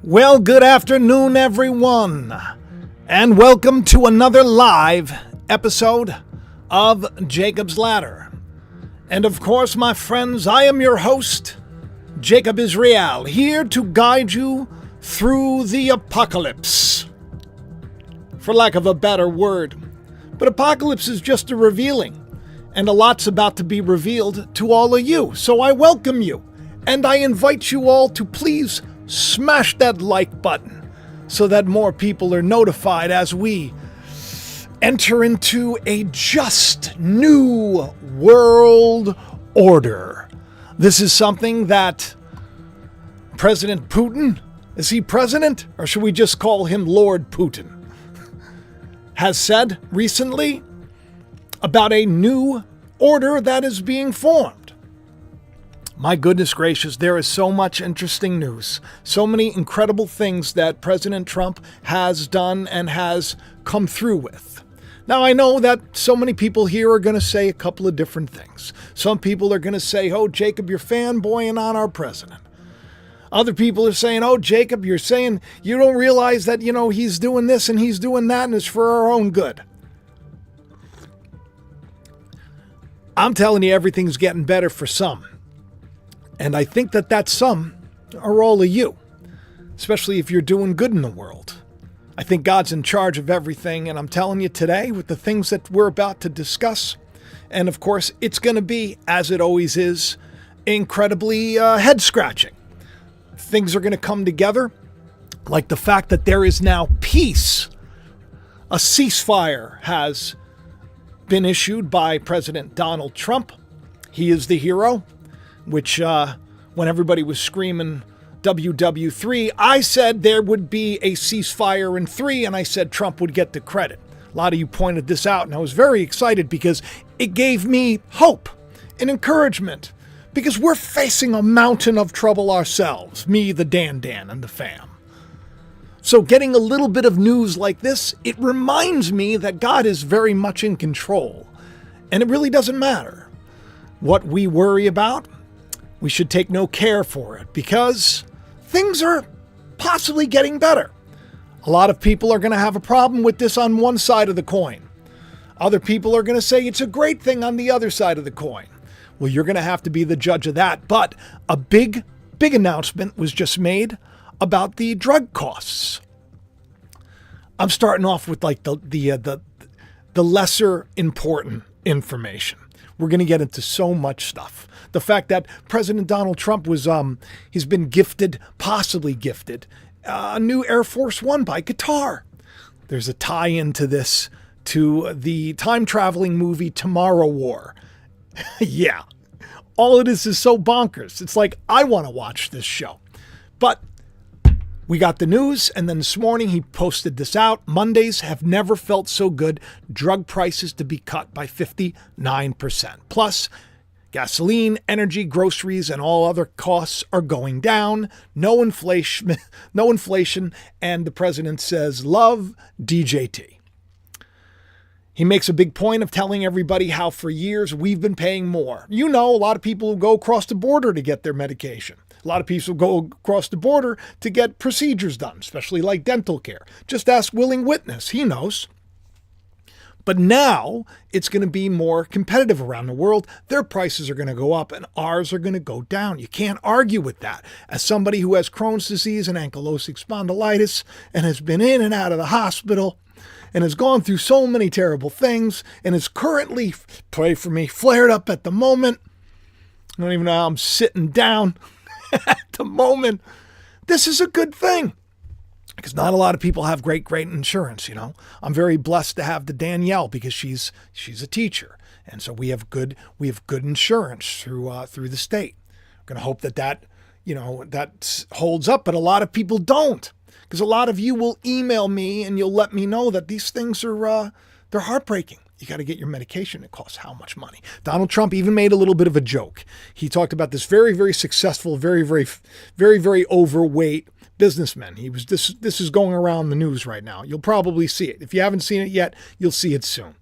Well, good afternoon, everyone, and welcome to another live episode of Jacob's Ladder. And of course, my friends, I am your host, Jacob Israel, here to guide you through the apocalypse, for lack of a better word. But apocalypse is just a revealing, and a lot's about to be revealed to all of you. So I welcome you, and I invite you all to please smash that like button so that more people are notified as we enter into a just new world order. This is something that President Putin, is he president, or should we just call him Lord Putin, has said recently about a new order that is being formed. My goodness gracious, there is so much interesting news, so many incredible things that President Trump has done and has come through with. Now, I know that so many people here are going to say a couple of different things. Some people are going to say, oh, Jacob, you're fanboying on our president. Other people are saying, oh, Jacob, you're saying you don't realize that, he's doing this and he's doing that and it's for our own good. I'm telling you, everything's getting better for some. And I think that some are all of you, especially if you're doing good in the world. I think God's in charge of everything, and I'm telling you today with the things that we're about to discuss, and of course it's going to be, as it always is, incredibly head-scratching. Things are going to come together, like the fact that there is now peace. A ceasefire has been issued by President Donald Trump. He is the hero. Which, when everybody was screaming WW3, I said there would be a ceasefire in 3, and I said Trump would get the credit. A lot of you pointed this out, and I was very excited because it gave me hope and encouragement, because we're facing a mountain of trouble ourselves, me, the Dan, and the fam. So getting a little bit of news like this, it reminds me that God is very much in control, and it really doesn't matter what we worry about. We should take no care for it because things are possibly getting better. A lot of people are going to have a problem with this on one side of the coin. Other people are going to say it's a great thing on the other side of the coin. Well, you're going to have to be the judge of that. But a big announcement was just made about the drug costs. I'm starting off with like the lesser important information. We're going to get into so much stuff. The fact that President Donald Trump he's been possibly gifted, a new Air Force One by Qatar. There's a tie-in to this, to the time-traveling movie Tomorrow War. Yeah, all of this is so bonkers. It's like, I want to watch this show. But we got the news, and then this morning he posted this out. Mondays have never felt so good. Drug prices to be cut by 59%. Plus, gasoline, energy, groceries, and all other costs are going down. No inflation, and the president says, love DJT. He makes a big point of telling everybody how for years we've been paying more. A lot of people who go across the border to get their medication. A lot of people go across the border to get procedures done, especially like dental care. Just ask Willing Witness. He knows. But now it's going to be more competitive around the world. Their prices are going to go up and ours are going to go down. You can't argue with that. As somebody who has Crohn's disease and ankylosing spondylitis and has been in and out of the hospital and has gone through so many terrible things and is currently, pray for me, flared up at the moment. I don't even know how I'm sitting down at the moment. This is a good thing. Because not a lot of people have great insurance, I'm very blessed to have the Danielle because she's a teacher. And so we have good insurance through the state. We're going to hope that holds up, but a lot of people don't. Because a lot of you will email me and you'll let me know that these things are they're heartbreaking. You got to get your medication. It costs how much money? Donald Trump even made a little bit of a joke. He talked about this very, very successful, very, very, very, very overweight businessman. This is going around the news right now. You'll probably see it. If you haven't seen it yet, you'll see it soon.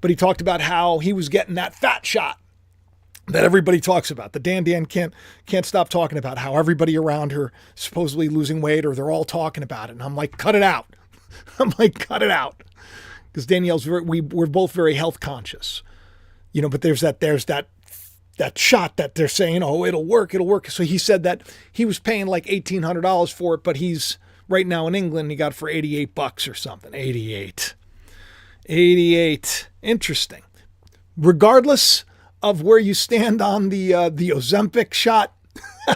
But he talked about how he was getting that fat shot. that everybody talks about. The Dan can't stop talking about how everybody around her supposedly losing weight, or they're all talking about it. And I'm like, cut it out. I'm like, cut it out. Because Danielle's we're both very health conscious, but there's that shot that they're saying, oh, it'll work. So he said that he was paying like $1,800 for it, but he's right now in England. He got it for $88 or something. 88. Interesting. Regardless of where you stand on the Ozempic shot,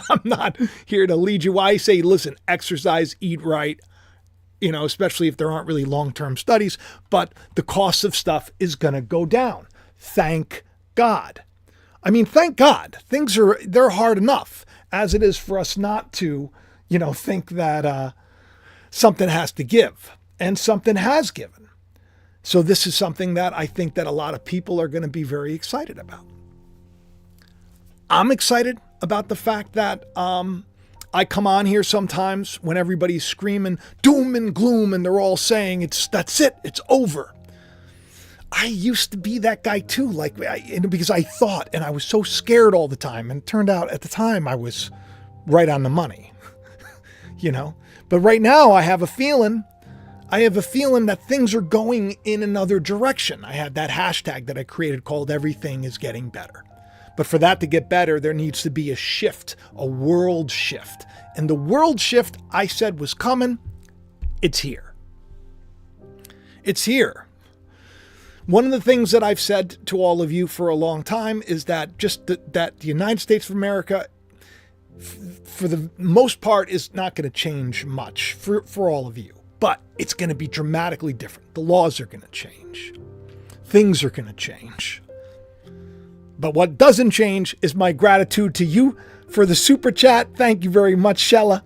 I'm not here to lead you. I say, listen, exercise, eat right, especially if there aren't really long-term studies, but the cost of stuff is going to go down. Thank God. I mean, thank God. They're hard enough as it is for us not to, think that something has to give, and something has given. So this is something that I think that a lot of people are going to be very excited about. I'm excited about the fact that I come on here sometimes when everybody's screaming doom and gloom and they're all saying that's it, it's over. I used to be that guy too, because I thought, and I was so scared all the time, and it turned out at the time I was right on the money, But right now I have a feeling that things are going in another direction. I had that hashtag that I created called Everything is Getting Better. But for that to get better, there needs to be a shift, a world shift. And the world shift I said was coming. It's here. It's here. One of the things that I've said to all of you for a long time is that that the United States of America, for the most part, is not going to change much for all of you. But it's going to be dramatically different. The laws are going to change. Things are going to change. But what doesn't change is my gratitude to you for the super chat. Thank you very much, Shella.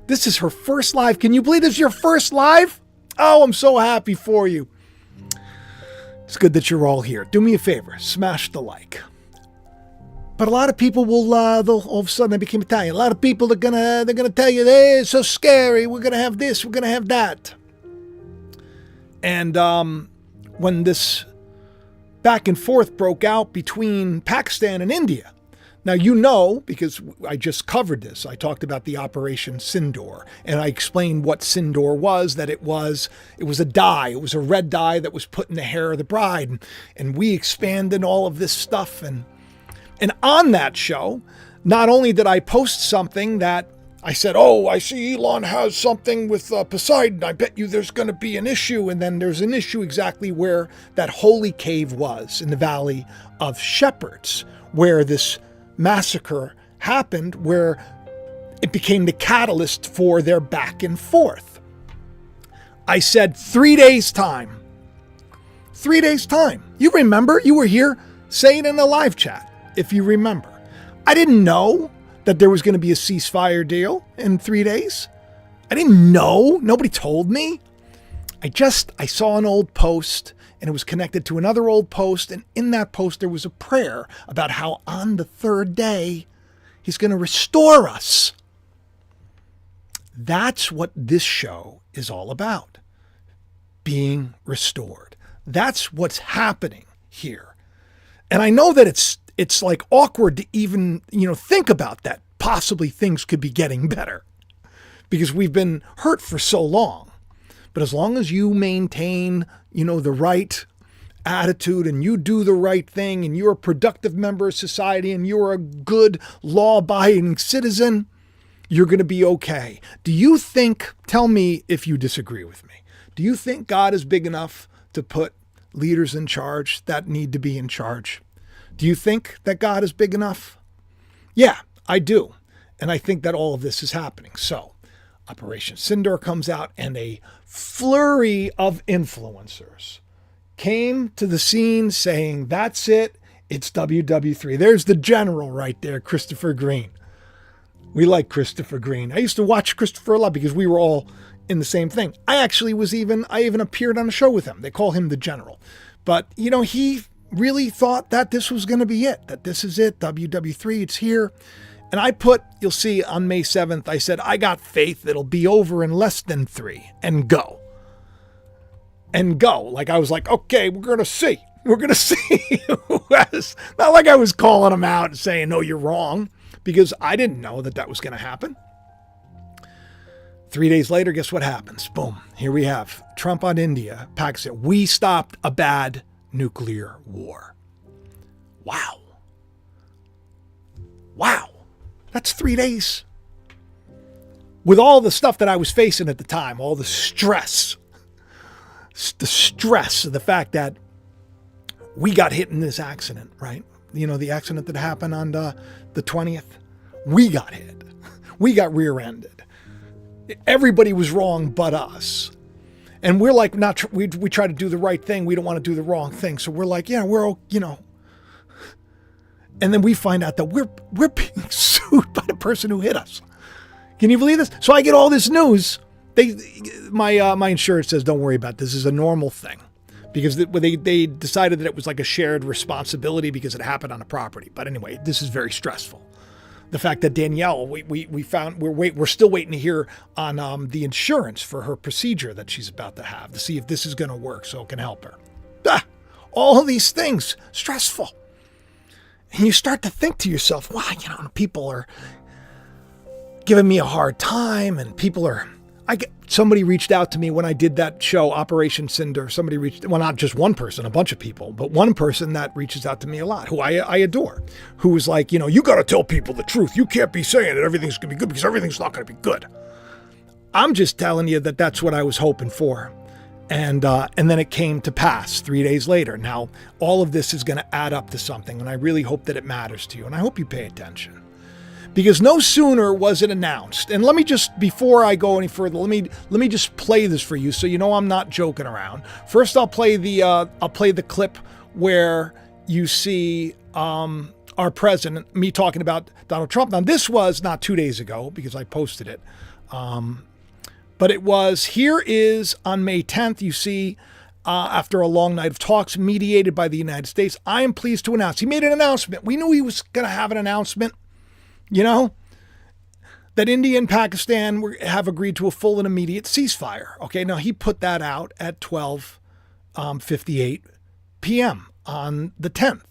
This is her first live. Can you believe this is your first live? Oh, I'm so happy for you. It's good that you're all here. Do me a favor, smash the like. But a lot of people will, all of a sudden I became Italian. A lot of people they're gonna tell you, hey, it's so scary. We're gonna have this. We're gonna have that. And when this back and forth broke out between Pakistan and India. Now, because I just covered this. I talked about the Operation Synindor, and I explained what Synindor was, that it was a dye. It was a red dye that was put in the hair of the bride. And we expanded all of this stuff. And on that show, not only did I post something that I said, oh, I see Elon has something with Poseidon. I bet you there's going to be an issue. And then there's an issue exactly where that holy cave was in the Valley of Shepherds, where this massacre happened, where it became the catalyst for their back and forth. I said 3 days time. 3 days time. You remember? You were here saying in a live chat, if you remember. I didn't know that there was going to be a ceasefire deal in 3 days. I didn't know. Nobody told me. I saw an old post, and it was connected to another old post. And in that post, there was a prayer about how on the third day, he's going to restore us. That's what this show is all about. Being restored. That's what's happening here. And I know that it's like awkward to even, think about that. Possibly things could be getting better because we've been hurt for so long. But as long as you maintain, the right attitude and you do the right thing and you're a productive member of society and you're a good law-abiding citizen, you're going to be okay. Do you think, tell me if you disagree with me, do you think God is big enough to put leaders in charge that need to be in charge? Do you think that God is big enough? Yeah, I do. And I think that all of this is happening. So Operation Synindor comes out and a flurry of influencers came to the scene saying, that's it. It's WW3. There's the general right there, Christopher Green. We like Christopher Green. I used to watch Christopher a lot because we were all in the same thing. I even appeared on a show with him. They call him the general. But, he really thought that this was going to be it, that this is it, WW3, it's here. And you'll see on May 7th, I said, I got faith it'll be over in less than 3 and go. And go. Like I was like, okay, we're going to see. We're going to see who has, not like I was calling them out and saying, no, you're wrong, because I didn't know that that was going to happen. 3 days later, guess what happens? Boom. Here we have Trump on India, Pakistan. We stopped a bad nuclear war. Wow. Wow. That's 3 days. With all the stuff that I was facing at the time, all the stress of the fact that we got hit in this accident, right? You know, the accident that happened on the 20th. We got hit. We got rear-ended. Everybody was wrong but us. And we're like, we try to do the right thing. We don't want to do the wrong thing. So we're like, yeah, you know. And then we find out that we're being sued by the person who hit us. Can you believe this? So I get all this news. My insurance says, don't worry about it. This is a normal thing. Because they decided that it was like a shared responsibility because it happened on a property. But anyway, this is very stressful. The fact that Danielle, we found, we're still waiting to hear on the insurance for her procedure that she's about to have to see if this is going to work so it can help her. All of these things, stressful. And you start to think to yourself, wow, you know, people are giving me a hard time and somebody reached out to me when I did that show, Operation Cinder. Somebody well, not just one person, a bunch of people, but one person that reaches out to me a lot, who I adore, who was like, you know, you got to tell people the truth. You can't be saying that everything's going to be good because everything's not going to be good. I'm just telling you that that's what I was hoping for. And then it came to pass 3 days later. Now, all of this is going to add up to something, and I really hope that it matters to you, and I hope you pay attention. Because no sooner was it announced, and let me just, before I go any further, let me just play this for you so you know I'm not joking around. First, I'll play the clip where you see our president, me talking about Donald Trump. Now, this was not 2 days ago because I posted it, but it was, here is on May 10th, you see, after a long night of talks mediated by the United States, I am pleased to announce. He made an announcement. We knew he was going to have an announcement. You know, that India and Pakistan have agreed to a full and immediate ceasefire. Okay, now he put that out at 12:58 p.m. on the 10th.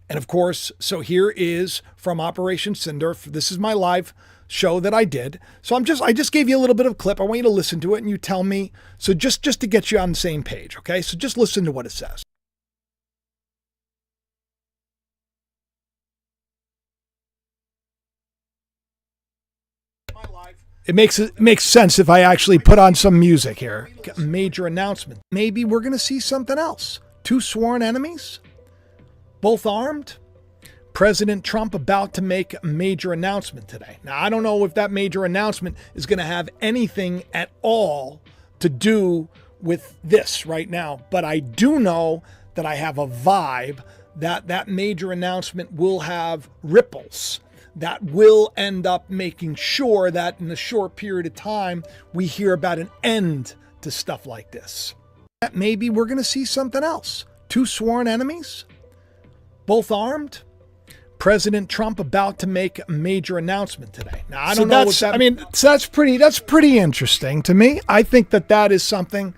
And of course, so here is from Operation Cinder. This is my live show that I did. So I just gave you a little bit of a clip. I want you to listen to it and you tell me. So just to get you on the same page, okay? So just listen to what it says. It makes sense if I actually put on some music here. A major announcement. Maybe we're going to see something else. 2 sworn enemies, both armed. President Trump about to make a major announcement today. Now, I don't know if that major announcement is going to have anything at all to do with this right now, but I do know that I have a vibe that that major announcement will have ripples that will end up making sure that in a short period of time, we hear about an end to stuff like this. That maybe we're going to see something else. 2 sworn enemies, both armed. President Trump about to make a major announcement today. Now, I don't know what that, I mean, so that's pretty interesting to me. I think that is something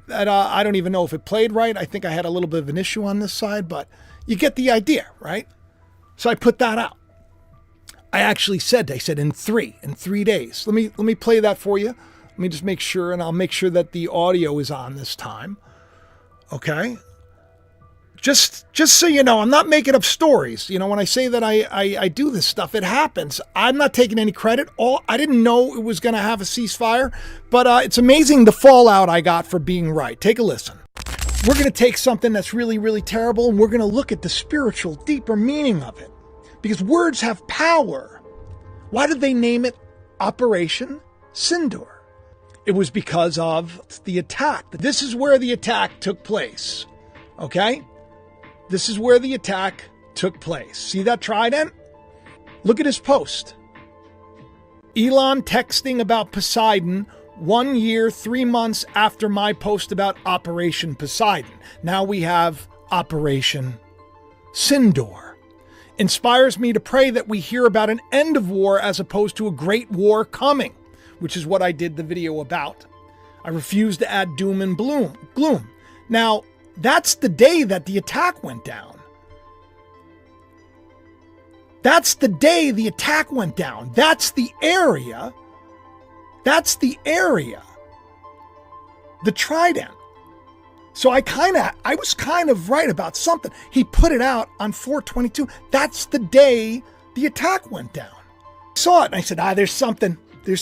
that I don't even know if it played right. I think I had a little bit of an issue on this side, but you get the idea, right? So I put that out. I actually said in 3 days. Let me play that for you. Let me just make sure, and I'll make sure that the audio is on this time. Okay. Just so you know, I'm not making up stories. You know, when I say that I do this stuff, it happens. I'm not taking any credit. I didn't know it was going to have a ceasefire, but it's amazing the fallout I got for being right. Take a listen. We're going to take something that's really, really terrible, and we're going to look at the spiritual, deeper meaning of it. Because words have power. Why did they name it Operation Synindor? It was because of the attack. This is where the attack took place. Okay? This is where the attack took place. See that trident? Look at his post. Elon texting about Poseidon 1 year, 3 months after my post about Operation Poseidon. Now we have Operation Synindor. Inspires me to pray that we hear about an end of war as opposed to a great war coming, which is what I did the video about. I refuse to add doom and gloom. Now, That's the day that the attack went down. That's the day the attack went down. That's the area. That's the area. The Trident. So I was kind of right about something. He put it out on 4/22. That's the day the attack went down. I saw it and I said, there's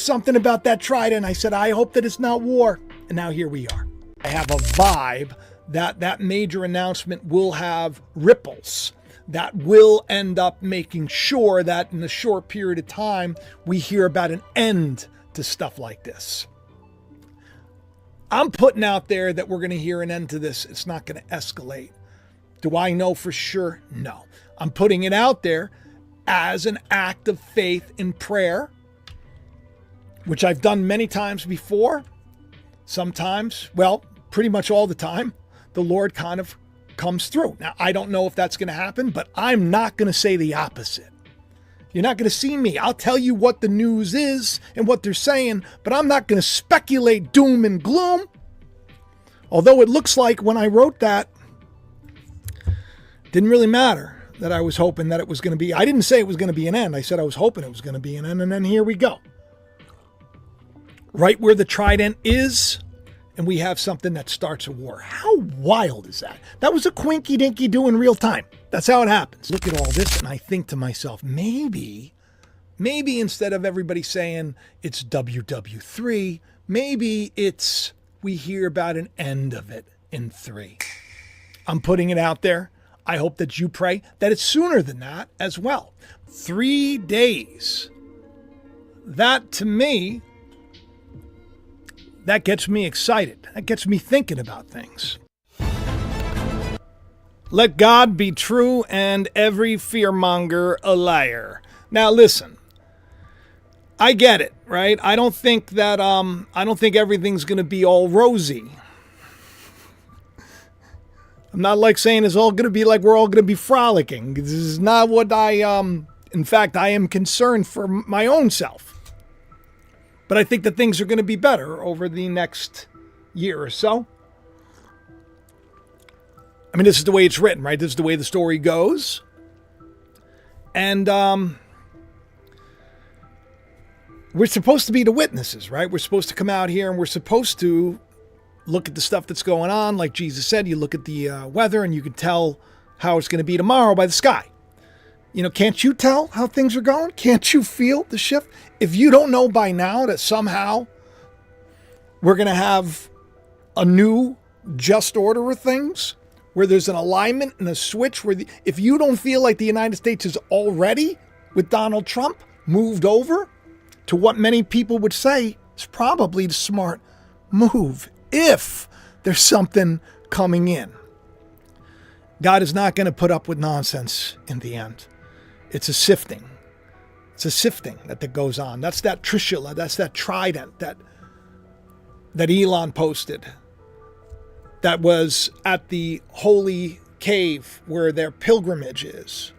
something about that Trident. I said, I hope that it's not war. And now here we are. I have a vibe that major announcement will have ripples that will end up making sure that in a short period of time, we hear about an end to stuff like this. I'm putting out there that we're going to hear an end to this. It's not going to escalate. Do I know for sure? No. I'm putting it out there as an act of faith in prayer, which I've done many times before. Sometimes, well, pretty much all the time, the Lord kind of comes through. Now, I don't know if that's going to happen, but I'm not going to say the opposite. You're not going to see me. I'll tell you what the news is and what they're saying, but I'm not going to speculate doom and gloom. Although it looks like when I wrote that, it didn't really matter that I was hoping that it was going to be. I didn't say it was going to be an end. I said I was hoping it was going to be an end, and then here we go. Right where the Trident is, and we have something that starts a war. How wild is that? That was a quinky dinky do in real time. That's how it happens. Look at all this, and I think to myself, maybe instead of everybody saying it's WW3, maybe it's we hear about an end of it in 3. I'm putting it out there. I hope that you pray that it's sooner than that as well. 3 days. That, to me, that gets me excited. That gets me thinking about things. Let God be true and every fearmonger a liar. Now listen, I get it, right? I don't think everything's going to be all rosy. I'm not like saying it's all going to be like we're all going to be frolicking. This is not what in fact, I am concerned for my own self. But I think that things are going to be better over the next year or so. I mean, this is the way it's written, right? This is the way the story goes. And we're supposed to be the witnesses, right? We're supposed to come out here and we're supposed to look at the stuff that's going on. Like Jesus said, you look at the weather and you can tell how it's going to be tomorrow by the sky. You know, can't you tell how things are going? Can't you feel the shift? If you don't know by now that somehow we're going to have a new just order of things, where there's an alignment and a switch, if you don't feel like the United States is already, with Donald Trump, moved over to what many people would say is probably the smart move, if there's something coming in. God is not going to put up with nonsense in the end. It's a sifting. It's a sifting that goes on. That's that Trishula, that's that Trident that Elon posted. That was at the holy cave where their pilgrimage is.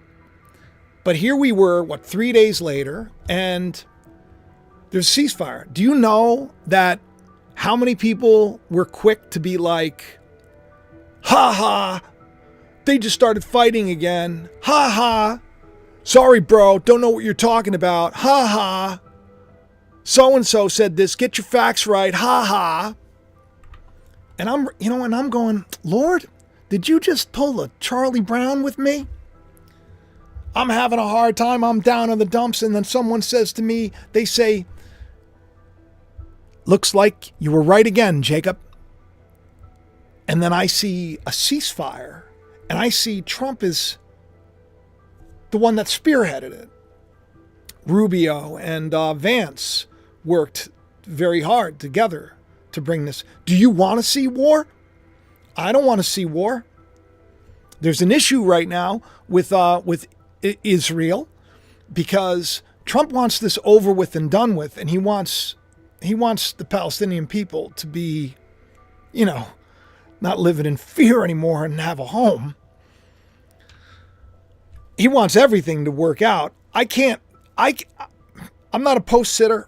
But here we were, 3 days later, and there's a ceasefire. Do you know that how many people were quick to be like, ha ha, they just started fighting again. Ha ha. Sorry, bro, don't know what you're talking about. Ha ha. So-and-so said this. Get your facts right. Ha ha. And I'm going, Lord, did you just pull a Charlie Brown with me? I'm having a hard time. I'm down in the dumps. And then someone says to me, they say, looks like you were right again, Jacob. And then I see a ceasefire. And I see Trump is the one that spearheaded it. Rubio and Vance worked very hard together to bring this. Do you want to see war? I don't want to see war. There's an issue right now with Israel because Trump wants this over with and done with, and he wants the Palestinian people to be, not living in fear anymore and have a home. He wants everything to work out. I'm not a post sitter,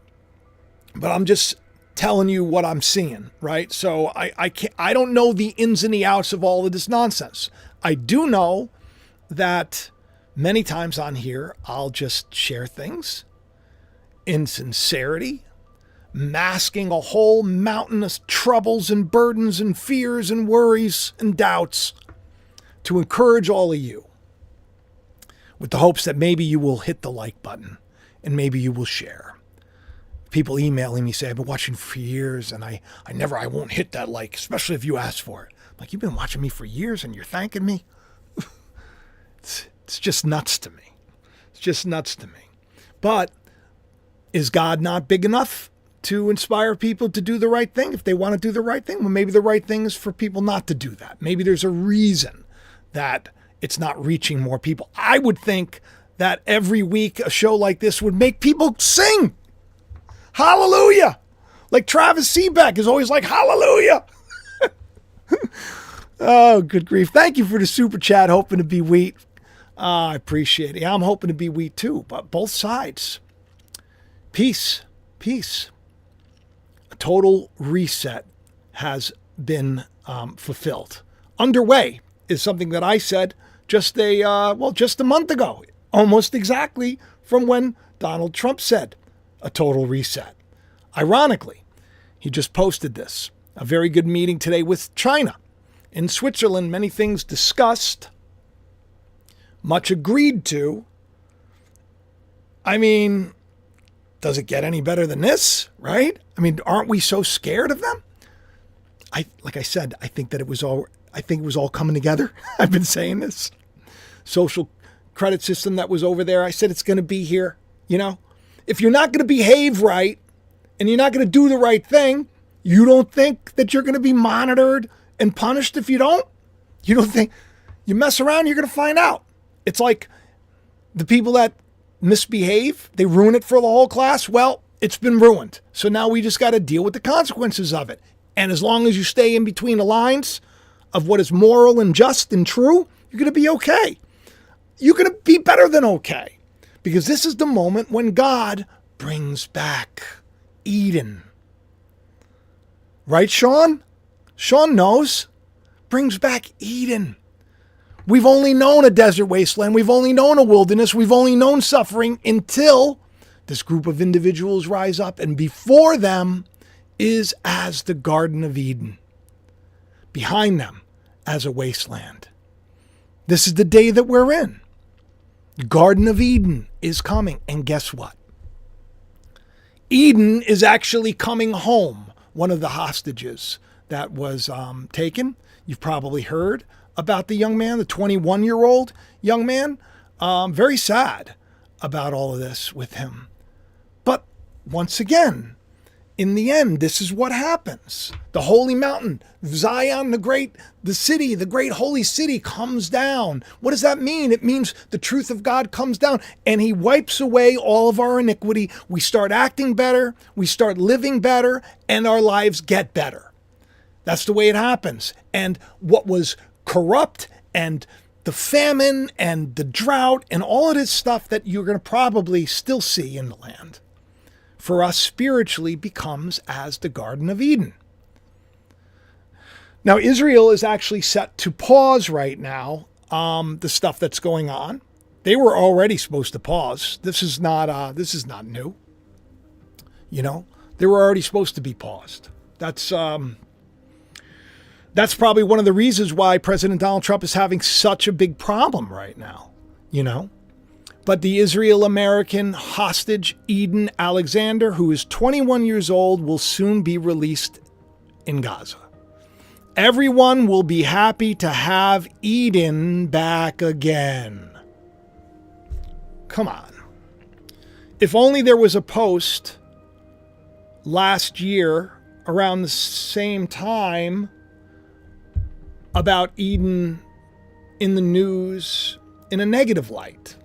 but I'm just telling you what I'm seeing, right? So I don't know the ins and the outs of all of this nonsense. I do know that many times on here, I'll just share things in sincerity, masking a whole mountain of troubles and burdens and fears and worries and doubts to encourage all of you, with the hopes that maybe you will hit the like button and maybe you will share. People emailing me say, I've been watching for years and I won't hit that like, especially if you ask for it. I'm like, you've been watching me for years and you're thanking me? It's just nuts to me. It's just nuts to me. But is God not big enough to inspire people to do the right thing? If they want to do the right thing, well, maybe the right thing is for people not to do that. Maybe there's a reason that it's not reaching more people. I would think that every week a show like this would make people sing. Hallelujah. Like Travis Seebeck is always like, hallelujah. Oh, good grief. Thank you for the super chat. Hoping to be wheat. I appreciate it. Yeah, I'm hoping to be wheat too, but both sides. Peace. Peace. A total reset has been fulfilled. Underway is something that I said just a month ago, almost exactly from when Donald Trump said a total reset. Ironically, he just posted this. A very good meeting today with China. In Switzerland, many things discussed, much agreed to. I mean, does it get any better than this, right? I mean, aren't we so scared of them? Like I said, I think it was all coming together. I've been saying this. Social credit system that was over there, I said it's going to be here, you know? If you're not going to behave right and you're not going to do the right thing, you don't think that you're going to be monitored and punished if you don't? You don't think you mess around, you're going to find out. It's like the people that misbehave, they ruin it for the whole class. Well, it's been ruined. So now we just got to deal with the consequences of it. And as long as you stay in between the lines of what is moral and just and true, you're going to be okay. You're going to be better than okay. Because this is the moment when God brings back Eden. Right, Sean? Sean knows. Brings back Eden. We've only known a desert wasteland. We've only known a wilderness. We've only known suffering until this group of individuals rise up, and before them is as the Garden of Eden. Behind them as a wasteland. This is the day that we're in. The Garden of Eden is coming. And guess what? Eden is actually coming home. One of the hostages that was taken. You've probably heard about the young man, the 21-year-old young man. Very sad about all of this with him. But once again, in the end, this is what happens. The holy mountain, Zion, the great holy city comes down. What does that mean? It means the truth of God comes down and he wipes away all of our iniquity. We start acting better, we start living better, and our lives get better. That's the way it happens. And what was corrupt and the famine and the drought and all of this stuff that you're going to probably still see in the land, for us spiritually becomes as the Garden of Eden. Now, Israel is actually set to pause right now the stuff that's going on. They were already supposed to pause. This is not new. You know, they were already supposed to be paused. That's probably one of the reasons why President Donald Trump is having such a big problem right now, you know. But the Israel-American hostage, Eden Alexander, who is 21 years old, will soon be released in Gaza. Everyone will be happy to have Eden back again. Come on. If only there was a post last year around the same time about Eden in the news in a negative light.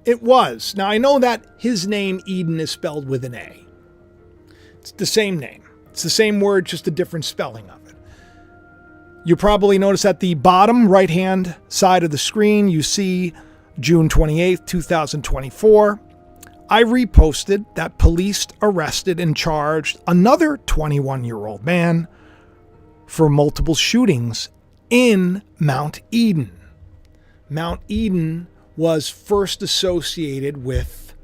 It was. Now, I know that his name, Eden, is spelled with an A. It's the same name. It's the same word, just a different spelling of it. You probably notice at the bottom right-hand side of the screen, you see June 28th, 2024. I reposted that police arrested and charged another 21-year-old man for multiple shootings in Mount Eden. Mount Eden was first associated with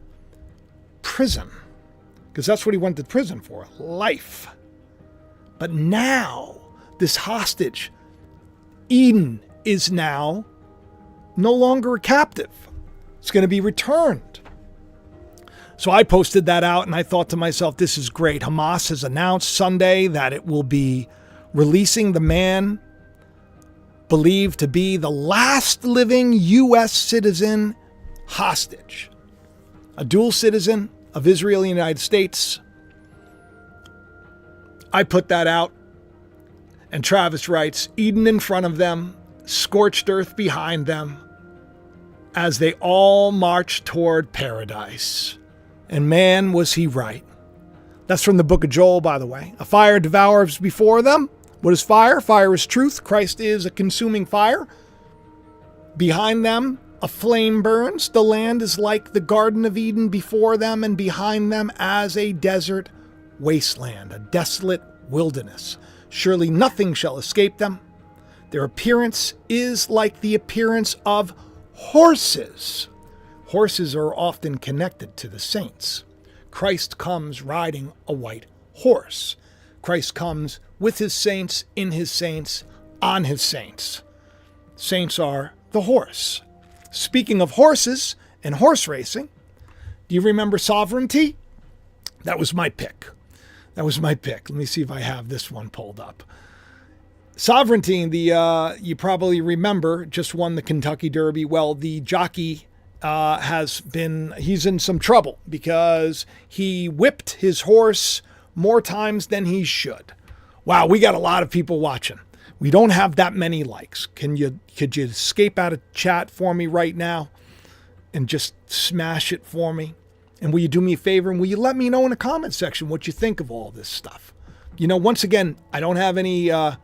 prison, because that's what he went to prison for, life. But now, this hostage, Eden, is now no longer a captive. It's going to be returned. So I posted that out and I thought to myself, this is great. Hamas has announced Sunday that it will be releasing the man believed to be the last living U.S. citizen hostage, a dual citizen of Israel and the United States. I put that out, and Travis writes, Eden in front of them, scorched earth behind them, as they all march toward paradise. And man, was he right. That's from the book of Joel, by the way. A fire devours before them. What is fire? Fire is truth. Christ is a consuming fire. Behind them, a flame burns. The land is like the Garden of Eden before them, and behind them as a desert wasteland, a desolate wilderness. Surely nothing shall escape them. Their appearance is like the appearance of horses. Horses are often connected to the saints. Christ comes riding a white horse. Christ comes with his saints, in his saints, on his saints. Saints are the horse. Speaking of horses and horse racing, do you remember Sovereignty? That was my pick. Let me see if I have this one pulled up. Sovereignty, you probably remember, just won the Kentucky Derby. Well, the jockey he's in some trouble because he whipped his horse more times than he should. Wow, we got a lot of people watching. We don't have that many likes. Could you escape out of chat for me right now and just smash it for me? And will you do me a favor and will you let me know in the comment section what you think of all this stuff? You know, once again, I don't have any, I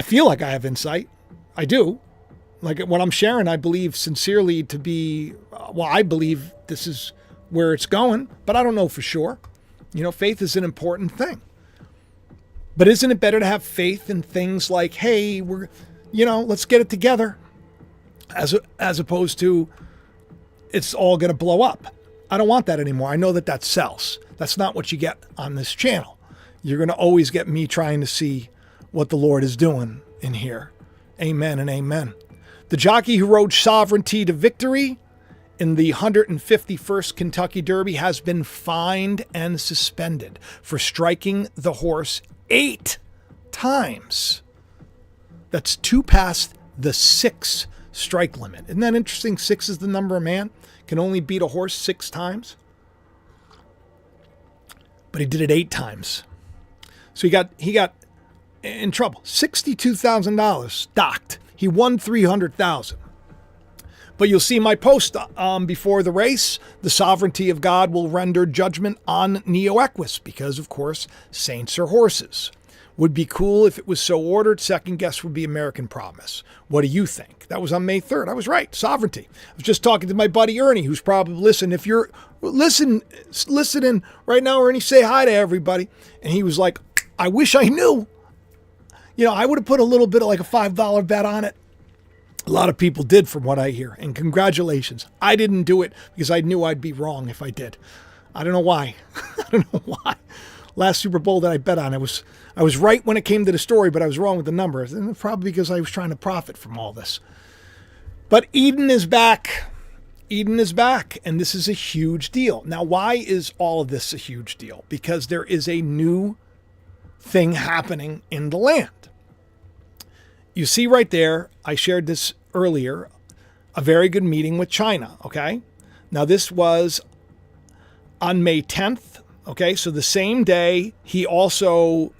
feel like I have insight. I do. Like what I'm sharing, I believe sincerely to be, I believe this is where it's going, but I don't know for sure. You know, faith is an important thing. But isn't it better to have faith in things like, hey, let's get it together, as opposed to it's all going to blow up? I don't want that anymore. I know that sells. That's not what you get on this channel. You're going to always get me trying to see what the Lord is doing in here. Amen and amen. The jockey who rode Sovereignty to victory in the 151st Kentucky Derby has been fined and suspended for striking the horse 8 times. That's 2 past the 6 strike limit. Isn't that interesting? 6 is the number of man. Can only beat a horse 6 times. But he did it 8 times. So he got in trouble. $62,000 docked. He won $300,000. But you'll see my post before the race. The sovereignty of God will render judgment on Neo-Equus because, of course, saints are horses. Would be cool if it was so ordered. Second guess would be American Promise. What do you think? That was on May 3rd. I was right. Sovereignty. I was just talking to my buddy Ernie, who's probably listening. If you're listening right now, Ernie, say hi to everybody. And he was like, I wish I knew. You know, I would have put a little bit of like a $5 bet on it. A lot of people did from what I hear. And congratulations. I didn't do it because I knew I'd be wrong if I did. I don't know why. Last Super Bowl that I bet on, I was right when it came to the story, but I was wrong with the numbers. And probably because I was trying to profit from all this. But Eden is back. Eden is back. And this is a huge deal. Now, why is all of this a huge deal? Because there is a new thing happening in the land. You see right there, I shared this earlier, a very good meeting with China, okay? Now, this was on May 10th, okay? So the same day, he also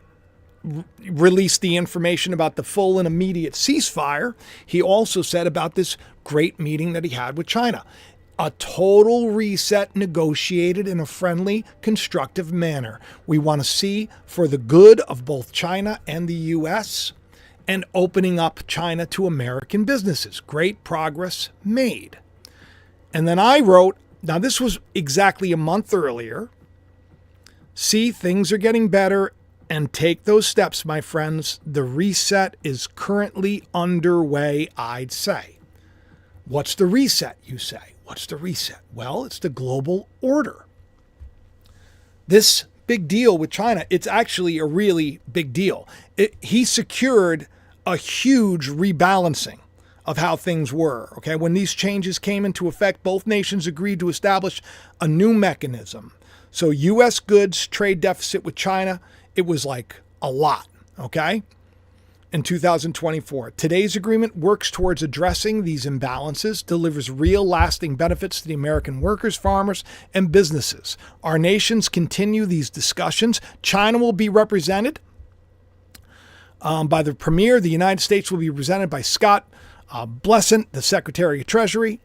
released the information about the full and immediate ceasefire. He also said about this great meeting that he had with China. A total reset negotiated in a friendly, constructive manner. We want to see for the good of both China and the U.S., and opening up China to American businesses. Great progress made. And then I wrote Now, this was exactly a month earlier. See, things are getting better, and take those steps, my friends. The reset is currently underway, I'd say. What's the reset, you say? What's the reset? Well, it's the global order. This big deal with China, it's actually a really big deal. He secured a huge rebalancing of how things were. Okay, when these changes came into effect, both nations agreed to establish a new mechanism. So U.S. goods trade deficit with China, it was like a lot, okay, in 2024. Today's agreement works towards addressing these imbalances, delivers real lasting benefits to the American workers, farmers, and businesses. Our nations continue these discussions. China will be represented by the Premier. The United States will be represented by Scott Bessent, the Secretary of Treasury.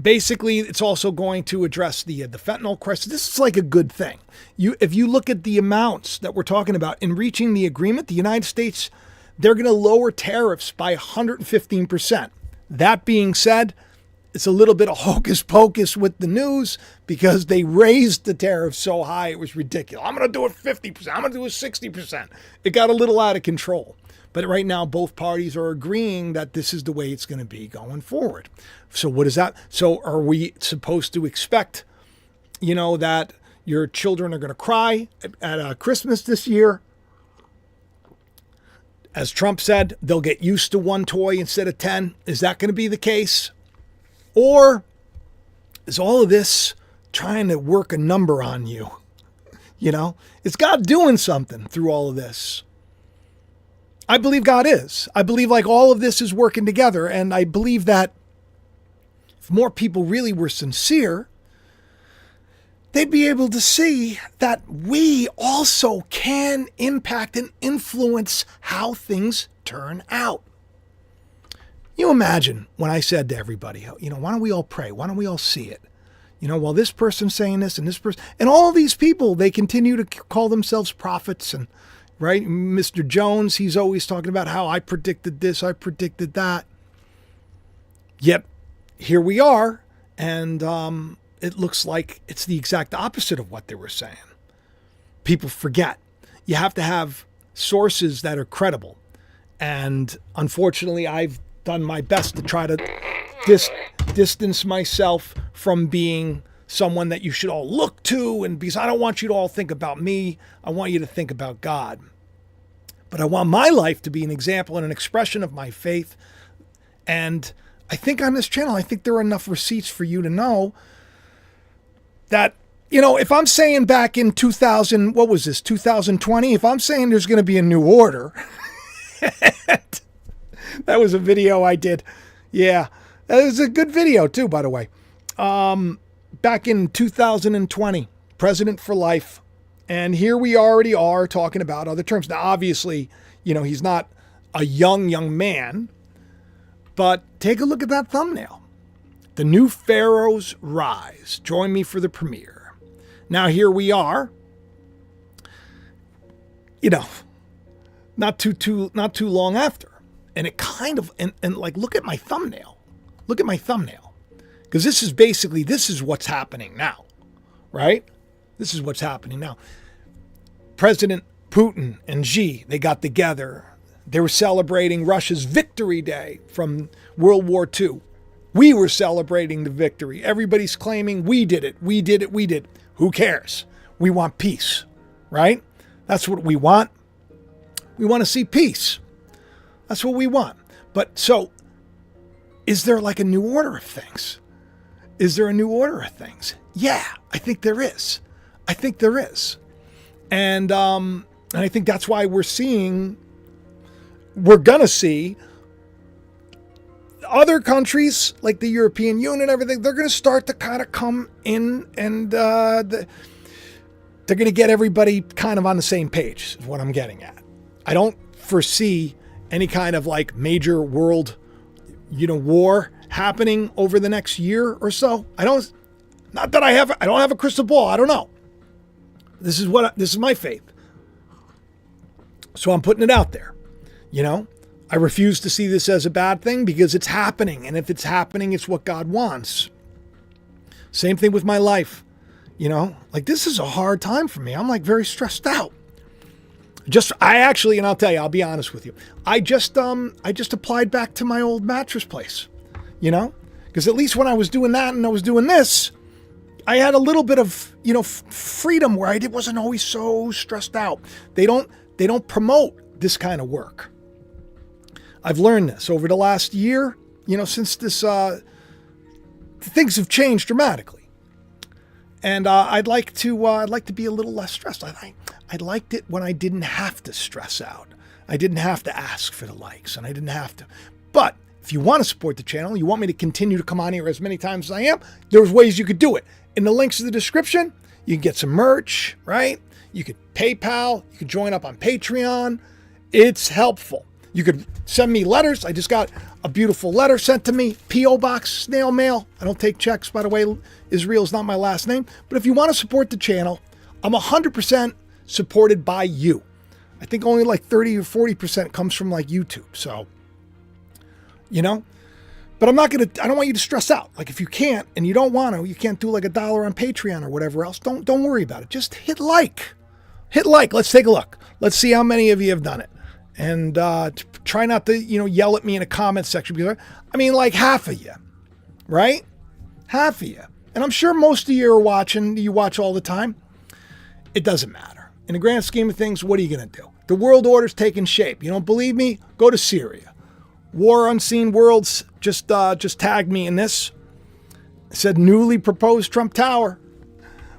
Basically, it's also going to address the fentanyl crisis. This is like a good thing. If you look at the amounts that we're talking about in reaching the agreement, the United States, they're going to lower tariffs by 115%. That being said, it's a little bit of hocus pocus with the news because they raised the tariffs so high it was ridiculous. I'm going to do it 50%. I'm going to do it 60%. It got a little out of control. But right now, both parties are agreeing that this is the way it's going to be going forward. So what is that? So are we supposed to expect, that your children are going to cry at Christmas this year? As Trump said, they'll get used to one toy instead of 10. Is that going to be the case? Or is all of this trying to work a number on you? Is God doing something through all of this? I believe God is. I believe like all of this is working together. And I believe that if more people really were sincere, they'd be able to see that we also can impact and influence how things turn out. You imagine when I said to everybody, why don't we all pray? Why don't we all see it? While this person's saying this and this person, and all these people, they continue to call themselves prophets and right? Mr. Jones, he's always talking about how I predicted this, I predicted that. Yet here we are, and it looks like it's the exact opposite of what they were saying. People forget. You have to have sources that are credible. And unfortunately, I've done my best to try to distance myself from being someone that you should all look to, and because I don't want you to all think about me, I want you to think about God. But I want my life to be an example and an expression of my faith. And I think on this channel, I think there are enough receipts for you to know that, if I'm saying back in 2020, if I'm saying there's going to be a new order, that was a video I did. Yeah, that was a good video too, by the way. Back in 2020, President for Life. And here we already are talking about other terms. Now, obviously, he's not a young man, but take a look at that thumbnail. The new pharaohs rise. Join me for the premiere. Now, here we are, not too long after. And it kind of, and like, look at my thumbnail. Look at my thumbnail. Because this is what's happening now, right? This is what's happening now. President Putin and Xi, they got together. They were celebrating Russia's victory day from World War II. We were celebrating the victory. Everybody's claiming we did it. We did it. We did. Who cares? We want peace, right? That's what we want. We want to see peace. That's what we want. But so, is there like a new order of things? Is there a new order of things? Yeah, I think there is. I think there is. And I think that's why we're going to see other countries like the European Union and everything, they're going to start to kind of come in and they're going to get everybody kind of on the same page is what I'm getting at. I don't foresee any kind of like major world, war happening over the next year or so. I don't have a crystal ball. I don't know. This is my faith. So I'm putting it out there. I refuse to see this as a bad thing because it's happening. And if it's happening, it's what God wants. Same thing with my life. You know, like this is a hard time for me. I'm like very stressed out. And I'll tell you, I'll be honest with you. I just applied back to my old mattress place, you know, because at least when I was doing that and I was doing this, I had a little bit of, you know, freedom where I wasn't always so stressed out. They don't promote this kind of work. I've learned this over the last year, you know, since this, things have changed dramatically. And I'd like to be a little less stressed. I liked it when I didn't have to stress out. I didn't have to ask for the likes, and I didn't have to. But if you want to support the channel, you want me to continue to come on here as many times as I am, there's ways you could do it. In the links in the description, you can get some merch, right? You could PayPal. You could join up on Patreon. It's helpful. You could send me letters. I just got a beautiful letter sent to me. P.O. Box, snail mail. I don't take checks, by the way. Israel is not my last name. But if you want to support the channel, I'm 100% supported by you. I think only like 30 or 40% comes from like YouTube. So, you know, but I don't want you to stress out. Like if you can't and you don't want to, you can't do like $1 on Patreon or whatever else. Don't worry about it. Just hit like. Hit like. Let's take a look. Let's see how many of you have done it. And try not to, you know, yell at me in a comment section because I mean, like half of you, right? Half of you. And I'm sure most of you are watching. You watch all the time. It doesn't matter. In the grand scheme of things, what are you going to do? The world order's taking shape. You don't believe me? Go to Syria. War Unseen Worlds just tagged me in this. It said newly proposed Trump Tower.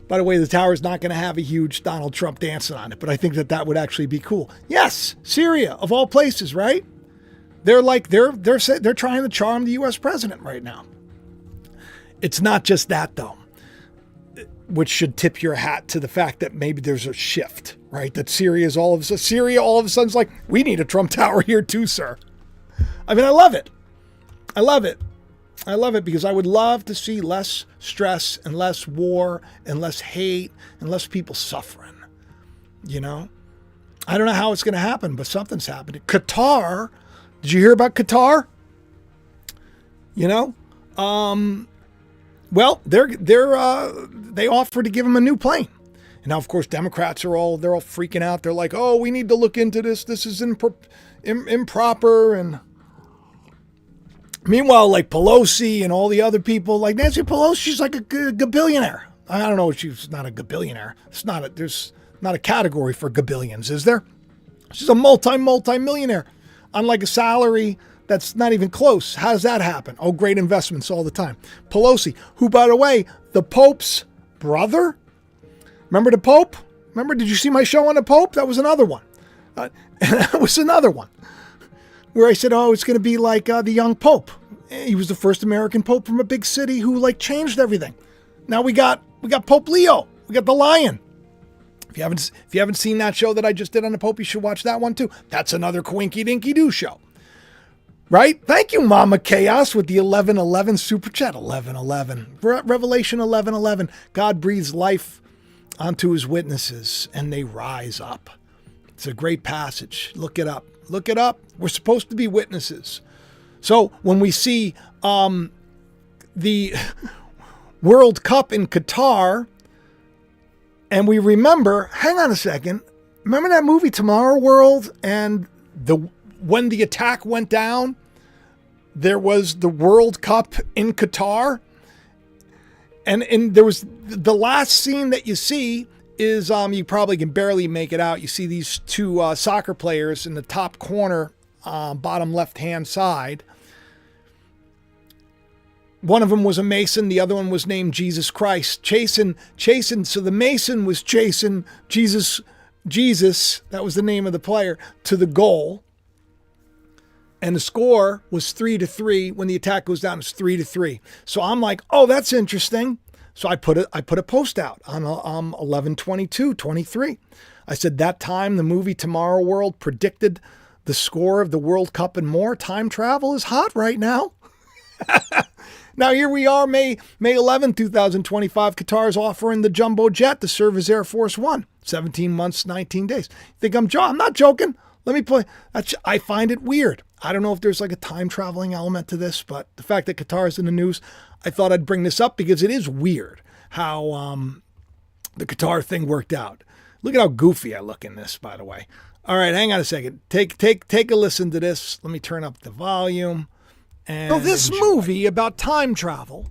By the way, the tower is not going to have a huge Donald Trump dancing on it, but I think that would actually be cool. Yes, Syria, of all places, right? They're trying to charm the U.S. president right now. It's not just that, though, which should tip your hat to the fact that maybe there's a shift, right? That Syria all of a sudden is like, we need a Trump Tower here too, sir. I mean, I love it. I love it. I love it because I would love to see less stress and less war and less hate and less people suffering. You know, I don't know how it's going to happen, but something's happening. Qatar, did you hear about Qatar? You know, well, they offered to give them a new plane. And now, of course, Democrats they're all freaking out. They're like, oh, we need to look into this. This is improper. And meanwhile, like Pelosi and all the other people, like Nancy Pelosi, she's like a billionaire. I don't know if she's not a gabillionaire. There's not a category for gabillions, is there? She's a multi-millionaire on like a salary that's not even close. How does that happen? Oh, great investments all the time. Pelosi, who, by the way, the Pope's brother. Remember the Pope? Did you see my show on the Pope? That was another one. That was another one where I said, oh, it's going to be like the young Pope. He was the first American Pope from a big city who like changed everything. Now we got Pope Leo. We got the Lion. If you haven't seen that show that I just did on the Pope, you should watch that one too. That's another Coinky Dinky Doo show. Right? Thank you, Mama Chaos, with the 1111 super chat. 1111. Revelation 1111. God breathes life onto his witnesses and they rise up. It's a great passage. Look it up. Look it up. We're supposed to be witnesses. So when we see the World Cup in Qatar and we remember, hang on a second, remember that movie Tomorrow World and when the attack went down, there was the World Cup in Qatar. And there was the last scene that you see is you probably can barely make it out. You see these two soccer players in the top corner, bottom left-hand side. One of them was a Mason. The other one was named Jesus Christ. Chasing. So the Mason was chasing Jesus. That was the name of the player, to the goal. And the score was 3-3. When the attack goes down, it's 3-3. So I'm like, oh, that's interesting. So I put a post out on 11/22/23. I said that time the movie Tomorrow World predicted the score of the World Cup and more. Time travel is hot right now. Now here we are, May 11, 2025. Qatar is offering the jumbo jet to serve as Air Force One. 17 months, 19 days. You think I'm not joking. Let me play. I find it weird. I don't know if there's like a time traveling element to this, but the fact that Qatar is in the news, I thought I'd bring this up because it is weird how the Qatar thing worked out. Look at how goofy I look in this, by the way. All right, hang on a second. Take a listen to this. Let me turn up the volume. And so this movie about time travel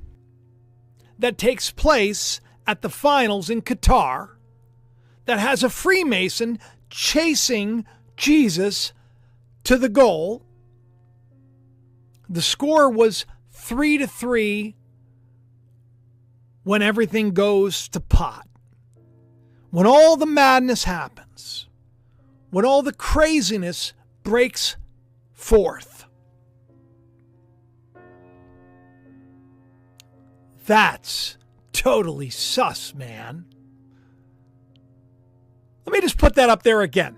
that takes place at the finals in Qatar, that has a Freemason chasing Jesus to the goal. The score was 3-3 when everything goes to pot. When all the madness happens, when all the craziness breaks forth. That's totally sus, man. Let me just put that up there again.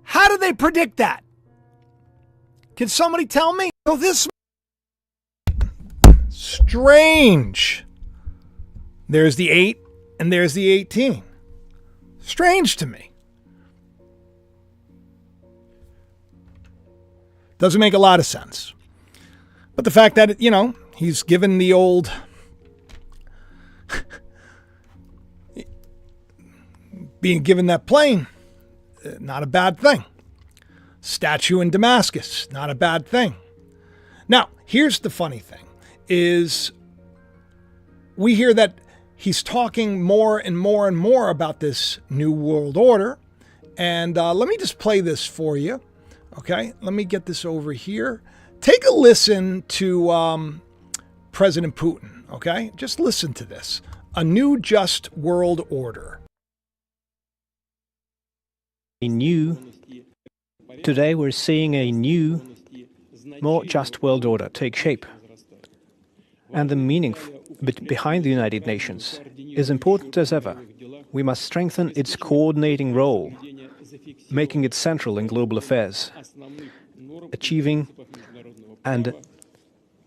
How do they predict that? Can somebody tell me? Oh, this strange. There's the 8 and there's the 18. Strange to me. Doesn't make a lot of sense. But the fact that, he's given the old being given that plane, not a bad thing. Statue in Damascus, not a bad thing. Now, here's the funny thing, is we hear that he's talking more and more and more about this new world order. And let me just play this for you. Okay, let me get this over here. Take a listen to President Putin, okay? Just listen to this. A new just world order. Today we're seeing a new, more just world order take shape. And the meaning behind the United Nations is important as ever. We must strengthen its coordinating role, making it central in global affairs, achieving and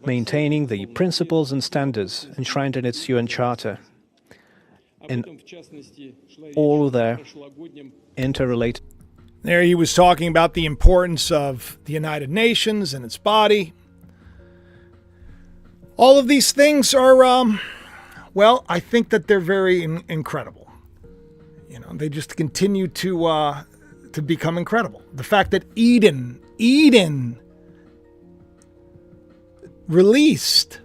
maintaining the principles and standards enshrined in its UN Charter, and all of their interrelated. There he was talking about the importance of the United Nations and its body. All of these things are, I think that they're very incredible. They just continue to become incredible. The fact that Eden released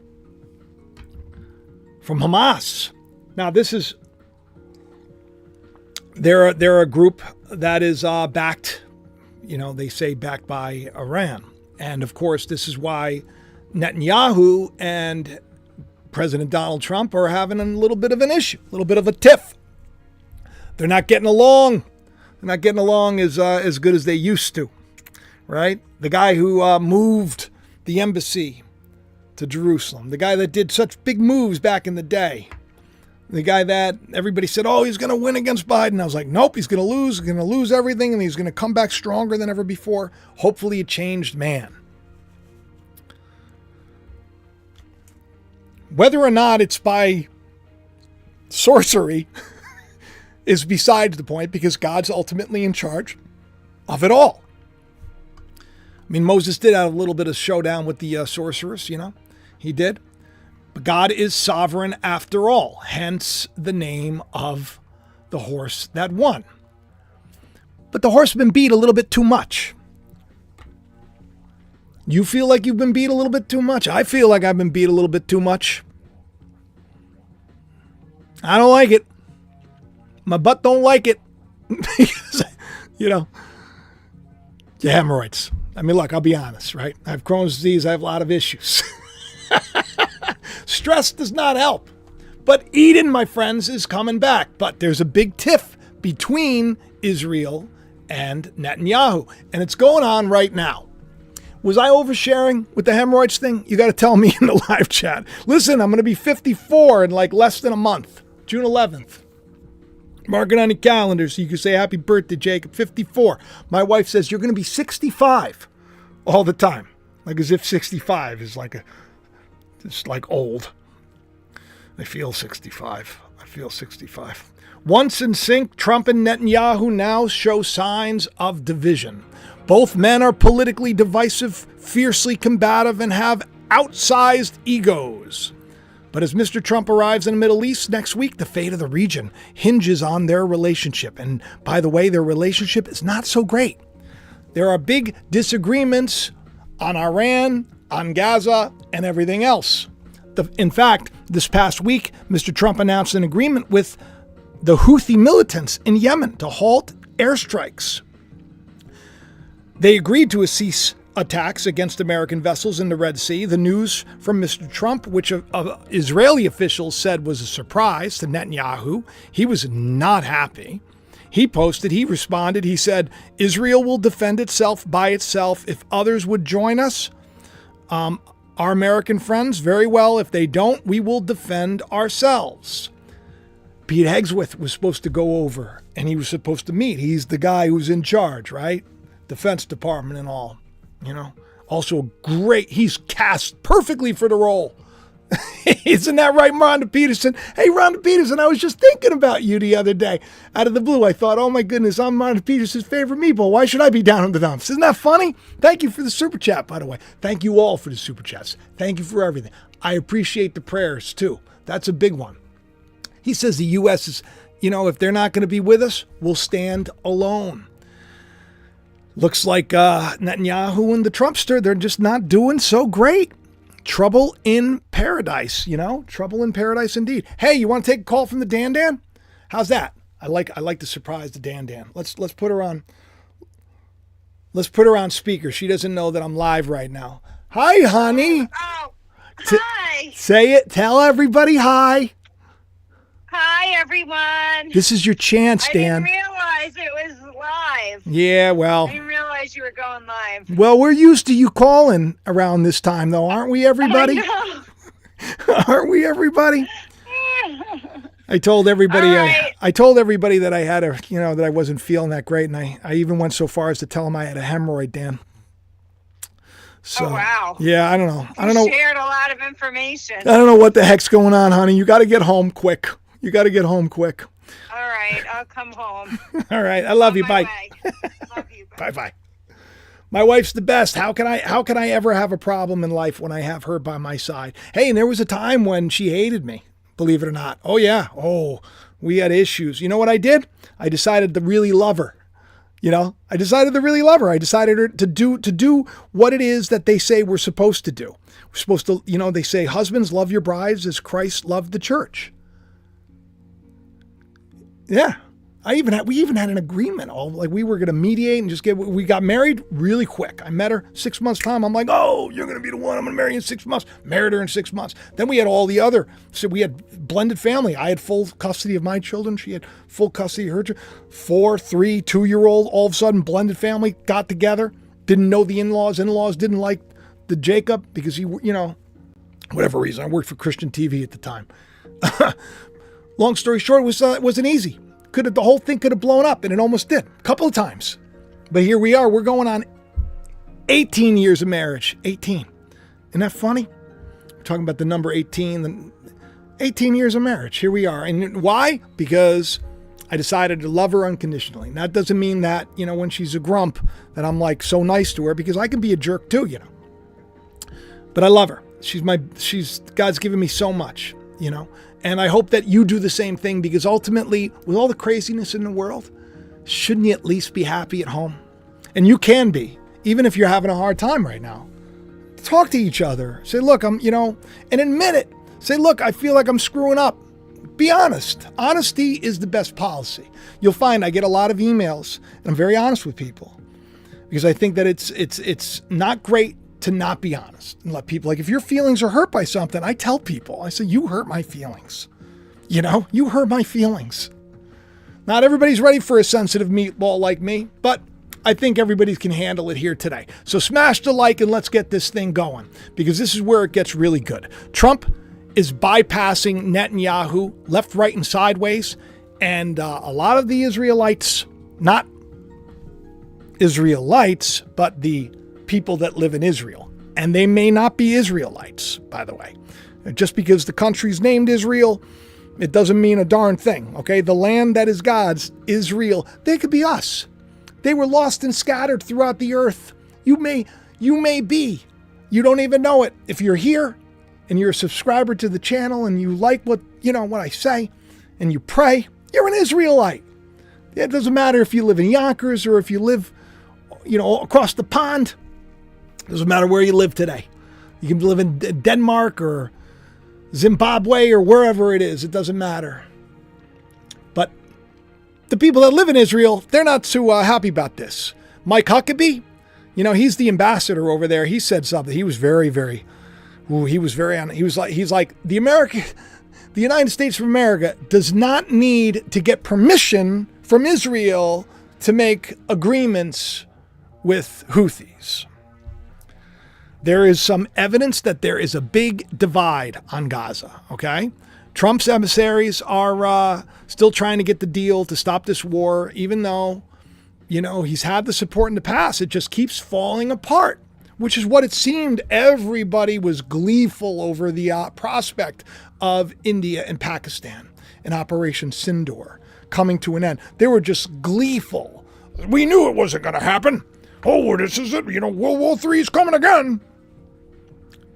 from Hamas. Now, this is they're a group that is backed, they say backed by Iran. And of course, this is why Netanyahu and President Donald Trump are having a little bit of an issue, a little bit of a tiff. They're not getting along. They're not getting along as good as they used to, right? The guy who moved the embassy to Jerusalem, the guy that did such big moves back in the day, the guy that everybody said, oh, he's going to win against Biden. I was like, nope, he's going to lose everything, and he's going to come back stronger than ever before. Hopefully a changed man. Whether or not it's by sorcery is besides the point, because God's ultimately in charge of it all. I mean, Moses did have a little bit of showdown with the sorceress, he did. But God is sovereign after all, hence the name of the horse that won. But the horse has been beat a little bit too much. You feel like you've been beat a little bit too much? I feel like I've been beat a little bit too much. I don't like it. My butt don't like it. Because, the hemorrhoids. I mean, look, I'll be honest, right? I have Crohn's disease. I have a lot of issues. Stress does not help. But Eden, my friends, is coming back. But there's a big tiff between Israel and Netanyahu. And it's going on right now. Was I oversharing with the hemorrhoids thing? You got to tell me in the live chat. Listen, I'm going to be 54 in like less than a month. June 11th. Mark it on your calendar so you can say happy birthday, Jacob. 54. My wife says you're going to be 65 all the time. Like as if 65 is it's like old. I feel 65. Once in sync, Trump and Netanyahu now show signs of division. Both men are politically divisive, fiercely combative, and have outsized egos. But as Mr. Trump arrives in the Middle East next week, the fate of the region hinges on their relationship. And by the way, their relationship is not so great. There are big disagreements on Iran, on Gaza, and everything else. In fact, this past week, Mr. Trump announced an agreement with the Houthi militants in Yemen to halt airstrikes. They agreed to cease attacks against American vessels in the Red Sea. The news from Mr. Trump, which Israeli officials said was a surprise to Netanyahu. He was not happy. He responded, he said, Israel will defend itself by itself. If others would join us, our American friends, very well. If they don't, we will defend ourselves. Pete Hegseth was supposed to go over and he was supposed to meet. He's the guy who's in charge, right? Defense Department and all, Also great. He's cast perfectly for the role. Isn't that right, Rhonda Peterson? Hey, Rhonda Peterson, I was just thinking about you the other day. Out of the blue, I thought, oh my goodness, I'm Rhonda Peterson's favorite meatball. Why should I be down in the dumps? Isn't that funny? Thank you for the super chat, by the way. Thank you all for the super chats. Thank you for everything. I appreciate the prayers, too. That's a big one. He says the U.S. is, if they're not going to be with us, we'll stand alone. Looks like Netanyahu and the Trumpster, they're just not doing so great. Trouble in paradise, trouble in paradise indeed. Hey, you want to take a call from the Dan Dan? How's that? I like to surprise the Dan Dan. Let's put her on. Let's put her on speaker. She doesn't know that I'm live right now. Hi, honey. Oh, hi. Say it. Tell everybody hi. Hi, everyone. This is your chance, Dan. I didn't realize it was live. Yeah, well. I didn't realize you were going live. Well, we're used to you calling around this time, though, aren't we, everybody? I know. Aren't we, everybody? I told everybody. Right. I told everybody that I had that I wasn't feeling that great, and I even went so far as to tell them I had a hemorrhoid, Dan. So, oh, wow. Yeah, I don't know. You shared a lot of information. I don't know what the heck's going on, honey. You got to get home quick. All right, I'll come home. All right, I love you. Bye. Love you. Bye. My wife's the best. How can I ever have a problem in life when I have her by my side? Hey, and there was a time when she hated me, believe it or not. Oh yeah. Oh, we had issues. You know what I did? I decided to really love her. I decided her to do what it is that they say we're supposed to do. We're supposed to, they say husbands love your brides as Christ loved the church. Yeah. We even had an agreement. We were going to mediate and we got married really quick. I met her 6 months time. I'm like, oh, you're going to be the one I'm going to marry in 6 months. Married her in 6 months. Then we had all the other, so we had blended family. I had full custody of my children. She had full custody of her children. 4, 3, 2-year-old, all of a sudden blended family, got together. Didn't know the in-laws. In-laws didn't like the Jacob because he, whatever reason. I worked for Christian TV at the time. Long story short, it wasn't easy. The whole thing could have blown up, and it almost did a couple of times. But here we are. We're going on 18 years of marriage. 18. Isn't that funny? We're talking about the number 18. 18 years of marriage. Here we are. And why? Because I decided to love her unconditionally. And that doesn't mean that, when she's a grump, that I'm like so nice to her, because I can be a jerk too, But I love her. God's given me so much, And I hope that you do the same thing, because ultimately, with all the craziness in the world, shouldn't you at least be happy at home? And you can be, even if you're having a hard time right now. Talk to each other. Say, look, and admit it. Say, look, I feel like I'm screwing up. Be honest. Honesty is the best policy. You'll find I get a lot of emails, and I'm very honest with people, because I think that it's not great to not be honest and let people, if your feelings are hurt by something, I tell people, I say, you hurt my feelings. You hurt my feelings. Not everybody's ready for a sensitive meatball like me, but I think everybody can handle it here today. So smash the like and let's get this thing going, because this is where it gets really good. Trump is bypassing Netanyahu left, right, and sideways. And a lot of the Israelites, not Israelites, but the people that live in Israel. And they may not be Israelites, by the way. Just because the country's named Israel, it doesn't mean a darn thing, okay? The land that is God's, Israel, they could be us. They were lost and scattered throughout the earth. You may be You don't even know it. If you're here and you're a subscriber to the channel and you like what I say and you pray, you're an Israelite. It doesn't matter if you live in Yonkers or if you live, across the pond. It doesn't matter where you live today. You can live in Denmark or Zimbabwe or wherever it is. It doesn't matter. But the people that live in Israel, they're not too happy about this. Mike Huckabee, he's the ambassador over there. He said something. He was very, very, he's like the United States of America does not need to get permission from Israel to make agreements with Houthis. There is some evidence that there is a big divide on Gaza, okay? Trump's emissaries are still trying to get the deal to stop this war, even though, he's had the support in the past. It just keeps falling apart, which is what it seemed. Everybody was gleeful over the prospect of India and Pakistan and Operation Synindor coming to an end. They were just gleeful. We knew it wasn't going to happen. Oh, this is it. World War III is coming again.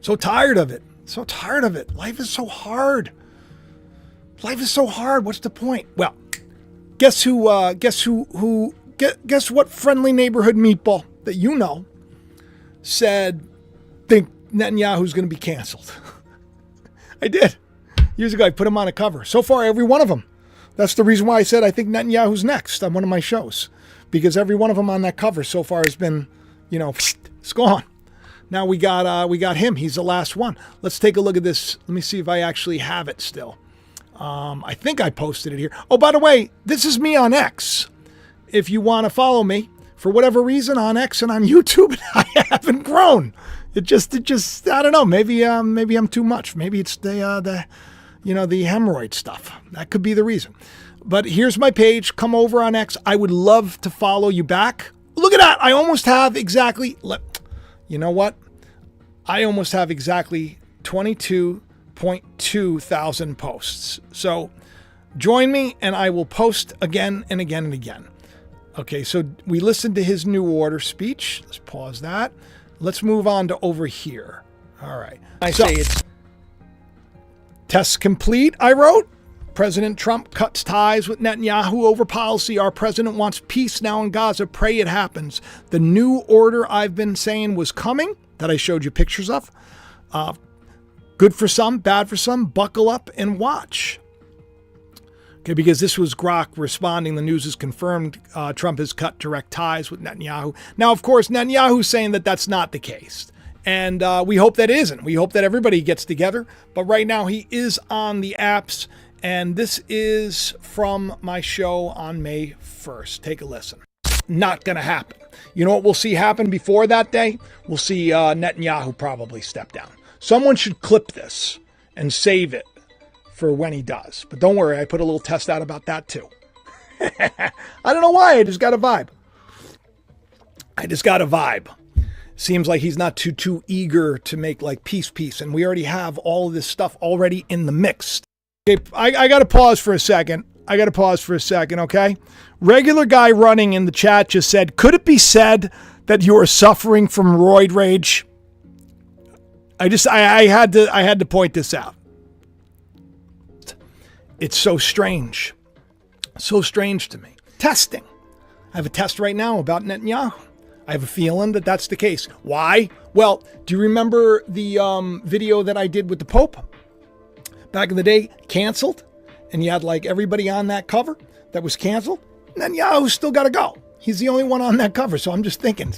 So tired of it. So tired of it. Life is so hard. Life is so hard. What's the point? Well, guess what friendly neighborhood meatball that said think Netanyahu's going to be canceled. I did. Years ago, I put him on a cover. So far, every one of them. That's the reason why I said I think Netanyahu's next on one of my shows. Because every one of them on that cover so far has been, it's gone. Now we got him. He's the last one. Let's take a look at this. Let me see if I actually have it still. I think I posted it here. Oh, by the way, this is me on X. If you want to follow me, for whatever reason, on X and on YouTube, I haven't grown. It just I don't know. Maybe I'm too much. Maybe it's the hemorrhoid stuff. That could be the reason. But here's my page. Come over on X. I would love to follow you back. Look at that. I almost have exactly, you know what? I almost have exactly 22.2 thousand posts. So join me and I will post again and again and again. Okay, so we listened to his new order speech. Let's pause that. Let's move on to over here. All right. Test complete, I wrote. President Trump cuts ties with Netanyahu over policy. Our president wants peace now in Gaza. Pray it happens. The new order I've been saying was coming, that I showed you pictures of. Good for some, bad for some. Buckle up and watch. Okay, because this was Grok responding. The news is confirmed. Trump has cut direct ties with Netanyahu. Now, of course, Netanyahu's saying that that's not the case. And we hope that isn't. We hope that everybody gets together. But right now, he is on the apps. And this is from my show on May 1st. Take a listen. Not going to happen. You know what we'll see happen before that day? We'll see Netanyahu probably step down. Someone should clip this and save it for when he does. But don't worry, I put a little test out about that too. I don't know why, I just got a vibe. Seems like he's not too eager to make like peace. And we already have all of this stuff already in the mix. Okay, I got to pause for a second. Okay? Regular guy running in the chat just said, could it be said that you are suffering from roid rage? I had to point this out. It's so strange. So strange to me. Testing. I have a test right now about Netanyahu. I have a feeling that that's the case. Why? Well, do you remember the video that I did with the Pope? Back in the day, canceled, and you had like everybody on that cover that was canceled. Netanyahu's still got to go. He's the only one on that cover, so I'm just thinking,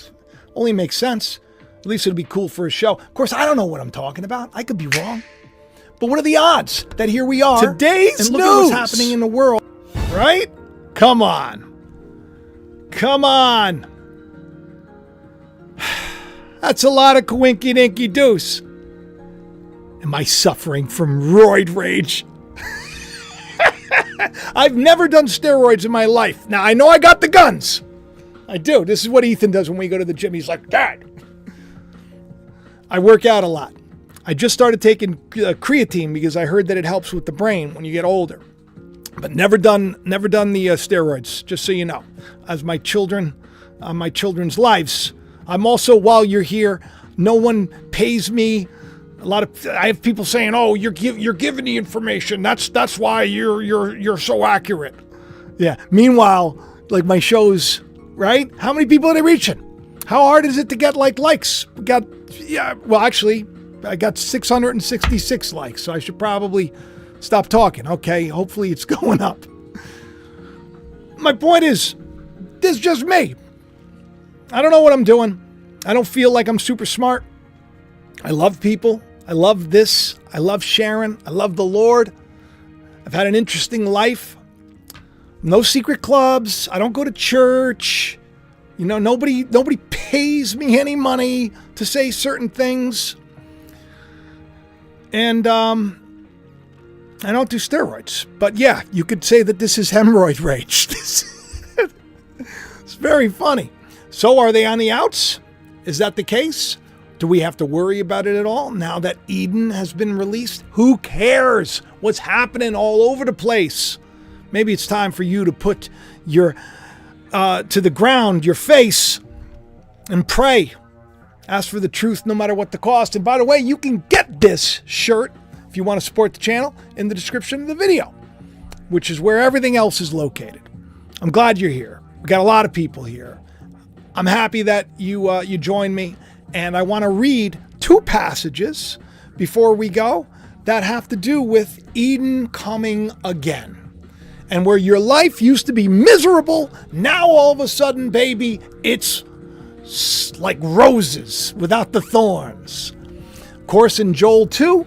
only makes sense. At least it'll be cool for a show. Of course, I don't know what I'm talking about. I could be wrong. But what are the odds that here we are today's and look news. at what's happening in the world, right? Come on. That's a lot of coinky dinky deuce. Am I suffering from roid rage? I've never done steroids in my life. Now, I know I got the guns. I do. This is what Ethan does when we go to the gym. He's like, Dad. I work out a lot. I just started taking creatine because I heard that it helps with the brain when you get older. But never done the steroids, just so you know. As my children's lives. I'm also, while you're here, No one pays me. I have people saying, "Oh, you're giving the information. That's why you're so accurate." Yeah. Meanwhile, like my shows, right? How many people are they reaching? How hard is it to get likes? Actually, I got 666 likes, so I should probably stop talking. Okay, hopefully it's going up. My point is, this is just me. I don't know what I'm doing. I don't feel like I'm super smart. I love people. I love this. I love sharing. I love the Lord. I've had an interesting life. No secret clubs. I don't go to church. You know, nobody pays me any money to say certain things. And I don't do steroids. But yeah, you could say that this is hemorrhoid rage. It's very funny. So are they on the outs? Is that the case? Do we have to worry about it at all now that Eden has been released? Who cares what's happening all over the place? Maybe it's time for you to put your to the ground your face and pray. Ask for the truth no matter what the cost. And by the way, you can get this shirt if you want to support the channel in the description of the video, which is where everything else is located. I'm glad you're here. We got a lot of people here. I'm happy that you joined me, and I want to read 2 passages before we go that have to do with Eden coming again. And where your life used to be miserable, now all of a sudden, baby, it's like roses without the thorns. Of course, in Joel 2,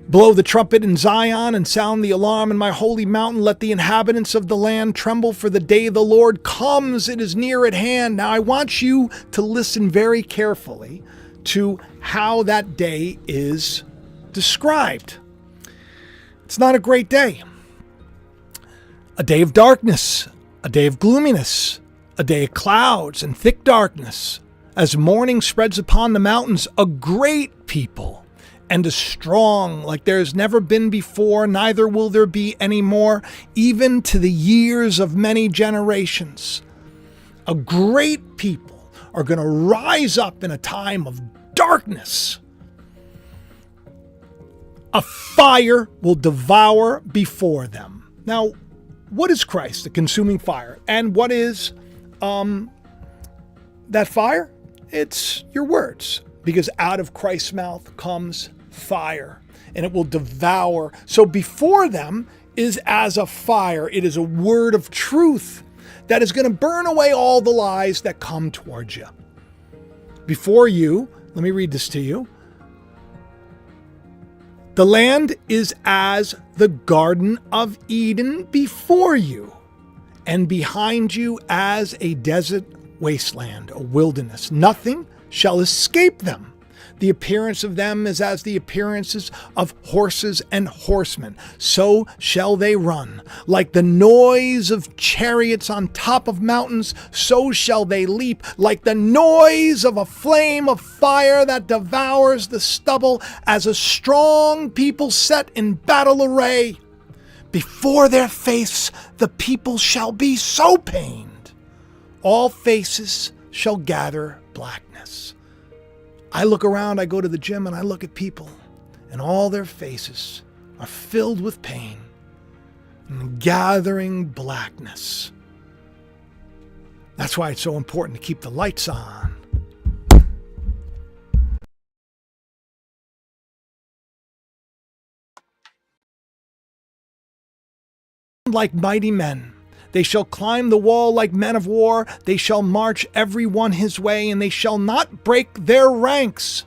blow the trumpet in Zion and sound the alarm in my holy mountain. Let the inhabitants of the land tremble, for the day of the Lord comes. It is near at hand. Now, I want you to listen very carefully to how that day is described. It's not a great day. A day of darkness, a day of gloominess, a day of clouds and thick darkness. As morning spreads upon the mountains, a great people and a strong like there has never been before, neither will there be any more, even to the years of many generations. A great people are going to rise up in a time of darkness. A fire will devour before them. Now, what is Christ? The consuming fire. And what is that fire? It's your words. Because out of Christ's mouth comes fire. And it will devour. So before them is as a fire. It is a word of truth that is going to burn away all the lies that come towards you. Before you, let me read this to you. The land is as the Garden of Eden before you, and behind you as a desert wasteland, a wilderness. Nothing shall escape them. The appearance of them is as the appearances of horses and horsemen. So shall they run. Like the noise of chariots on top of mountains, so shall they leap. Like the noise of a flame of fire that devours the stubble, as a strong people set in battle array. Before their face the people shall be so pained. All faces shall gather blackness. I look around, I go to the gym, and I look at people, and all their faces are filled with pain and gathering blackness. That's why it's so important to keep the lights on. Like mighty men. They shall climb the wall like men of war. They shall march every one his way, and they shall not break their ranks.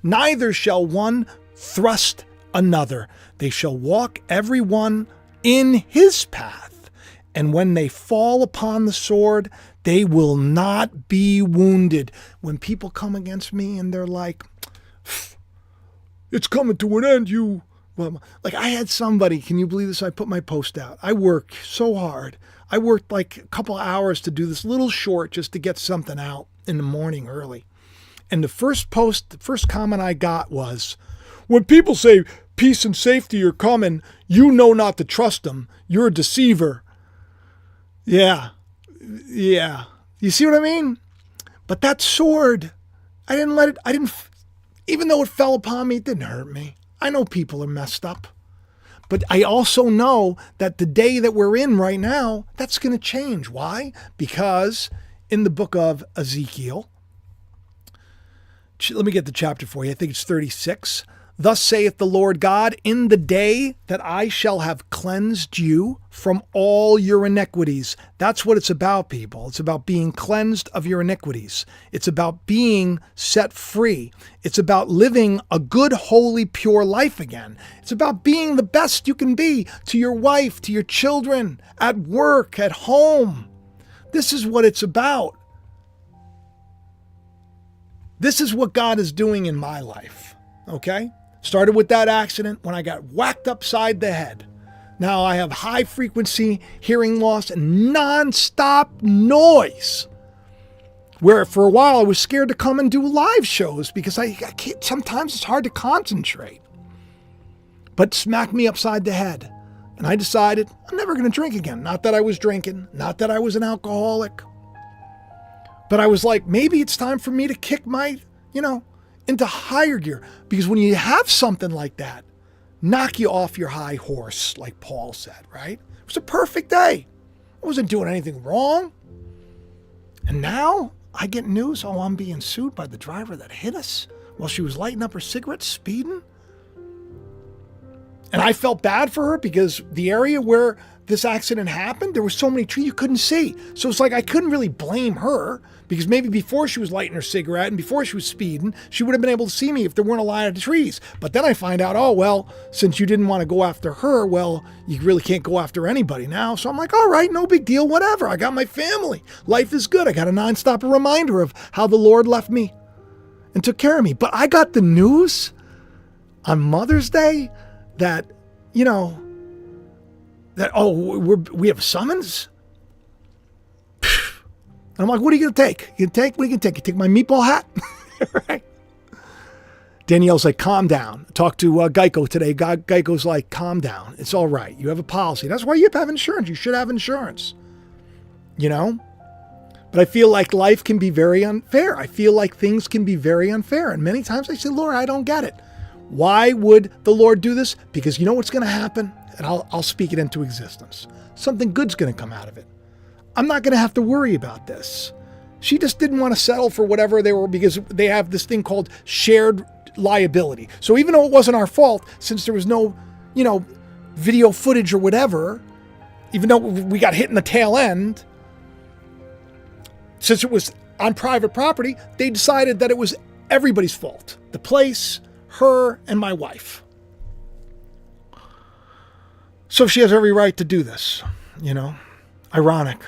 Neither shall one thrust another. They shall walk every one in his path. And when they fall upon the sword, they will not be wounded. When people come against me and they're like, it's coming to an end, you... Well, like I had somebody, can you believe this? I put my post out. I work so hard. I worked like a couple of hours to do this little short just to get something out in the morning early. And the first comment I got was, when people say peace and safety are coming, you know not to trust them. You're a deceiver. Yeah. You see what I mean? But that sword, I didn't let it, even though it fell upon me, it didn't hurt me. I know people are messed up. But I also know that the day that we're in right now, that's going to change. Why? Because in the book of Ezekiel, let me get the chapter for you. I think it's 36. Thus saith the Lord God, in the day that I shall have cleansed you from all your iniquities. That's what it's about, people. It's about being cleansed of your iniquities. It's about being set free. It's about living a good, holy, pure life again. It's about being the best you can be to your wife, to your children, at work, at home. This is what it's about. This is what God is doing in my life, okay? Started with that accident when I got whacked upside the head. Now I have high frequency hearing loss and nonstop noise. Where for a while I was scared to come and do live shows because I can't, sometimes it's hard to concentrate. But smacked me upside the head. And I decided I'm never going to drink again. Not that I was drinking, not that I was an alcoholic. But I was like, maybe it's time for me to kick my, into higher gear. Because when you have something like that, knock you off your high horse, like Paul said, right? It was a perfect day. I wasn't doing anything wrong. And now I get news, I'm being sued by the driver that hit us while she was lighting up her cigarette, speeding. And I felt bad for her because the area where this accident happened, there were so many trees you couldn't see. So it's like I couldn't really blame her because maybe before she was lighting her cigarette and before she was speeding, she would have been able to see me if there weren't a line of trees. But then I find out, since you didn't want to go after her, you really can't go after anybody now. So I'm like, all right, no big deal, whatever. I got my family. Life is good. I got a nonstop reminder of how the Lord left me and took care of me. But I got the news on Mother's Day that, we have a summons. And I'm like, what are you going to take? What are you going to take? You take my meatball hat? Right? Danielle's like, calm down. Talked to Geico today. Geico's like, calm down. It's all right. You have a policy. That's why you have insurance. You should have insurance. But I feel like life can be very unfair. I feel like things can be very unfair. And many times I say, Lord, I don't get it. Why would the Lord do this? Because you know what's going to happen? And I'll speak it into existence. Something good's going to come out of it. I'm not going to have to worry about this. She just didn't want to settle for whatever they were because they have this thing called shared liability. So even though it wasn't our fault, since there was no, video footage or whatever, even though we got hit in the tail end, since it was on private property, they decided that it was everybody's fault. The place, her, and my wife. So she has every right to do this, ironic.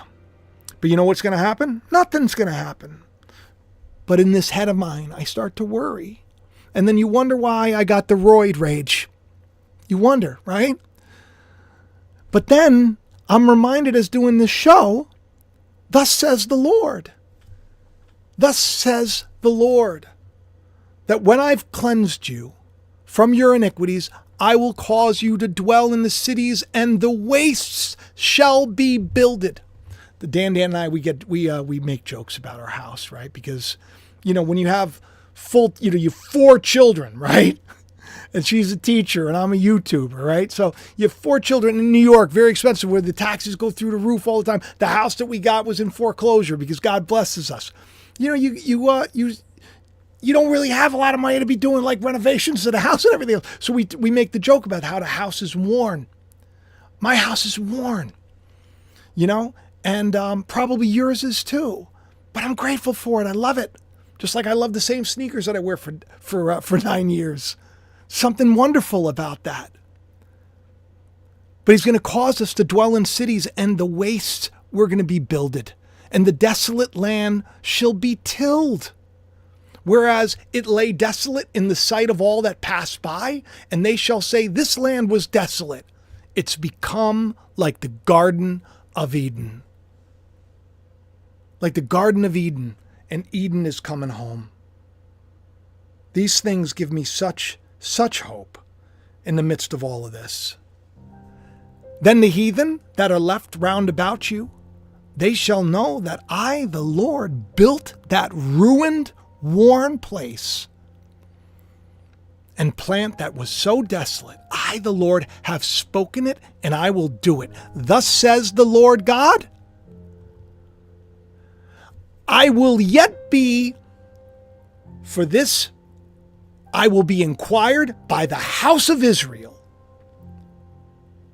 But you know what's going to happen? Nothing's going to happen. But in this head of mine, I start to worry. And then you wonder why I got the roid rage. You wonder, right? But then I'm reminded as doing this show, thus says the Lord. Thus says the Lord, that when I've cleansed you from your iniquities, I will cause you to dwell in the cities, and the wastes shall be builded. The Dan and I, we make jokes about our house, right? Because, when you have you have 4 children, right? And she's a teacher and I'm a YouTuber, right? So you have 4 children in New York, very expensive, where the taxes go through the roof all the time. The house that we got was in foreclosure because God blesses us. You don't really have a lot of money to be doing like renovations to the house and everything else. So we make the joke about how the house is worn. My house is worn, and probably yours is too. But I'm grateful for it. I love it. Just like I love the same sneakers that I wear for 9 years. Something wonderful about that. But he's going to cause us to dwell in cities, and the wastes were going to be builded, and the desolate land shall be tilled. Whereas it lay desolate in the sight of all that passed by, and they shall say, this land was desolate. It's become like the Garden of Eden. Like the Garden of Eden, and Eden is coming home. These things give me such hope in the midst of all of this. Then the heathen that are left round about you, they shall know that I, the Lord, built that ruined worn place and plant that was so desolate. I, the Lord, have spoken it, and I will do it. Thus says the Lord God, I will yet be, for this I will be inquired by the house of Israel,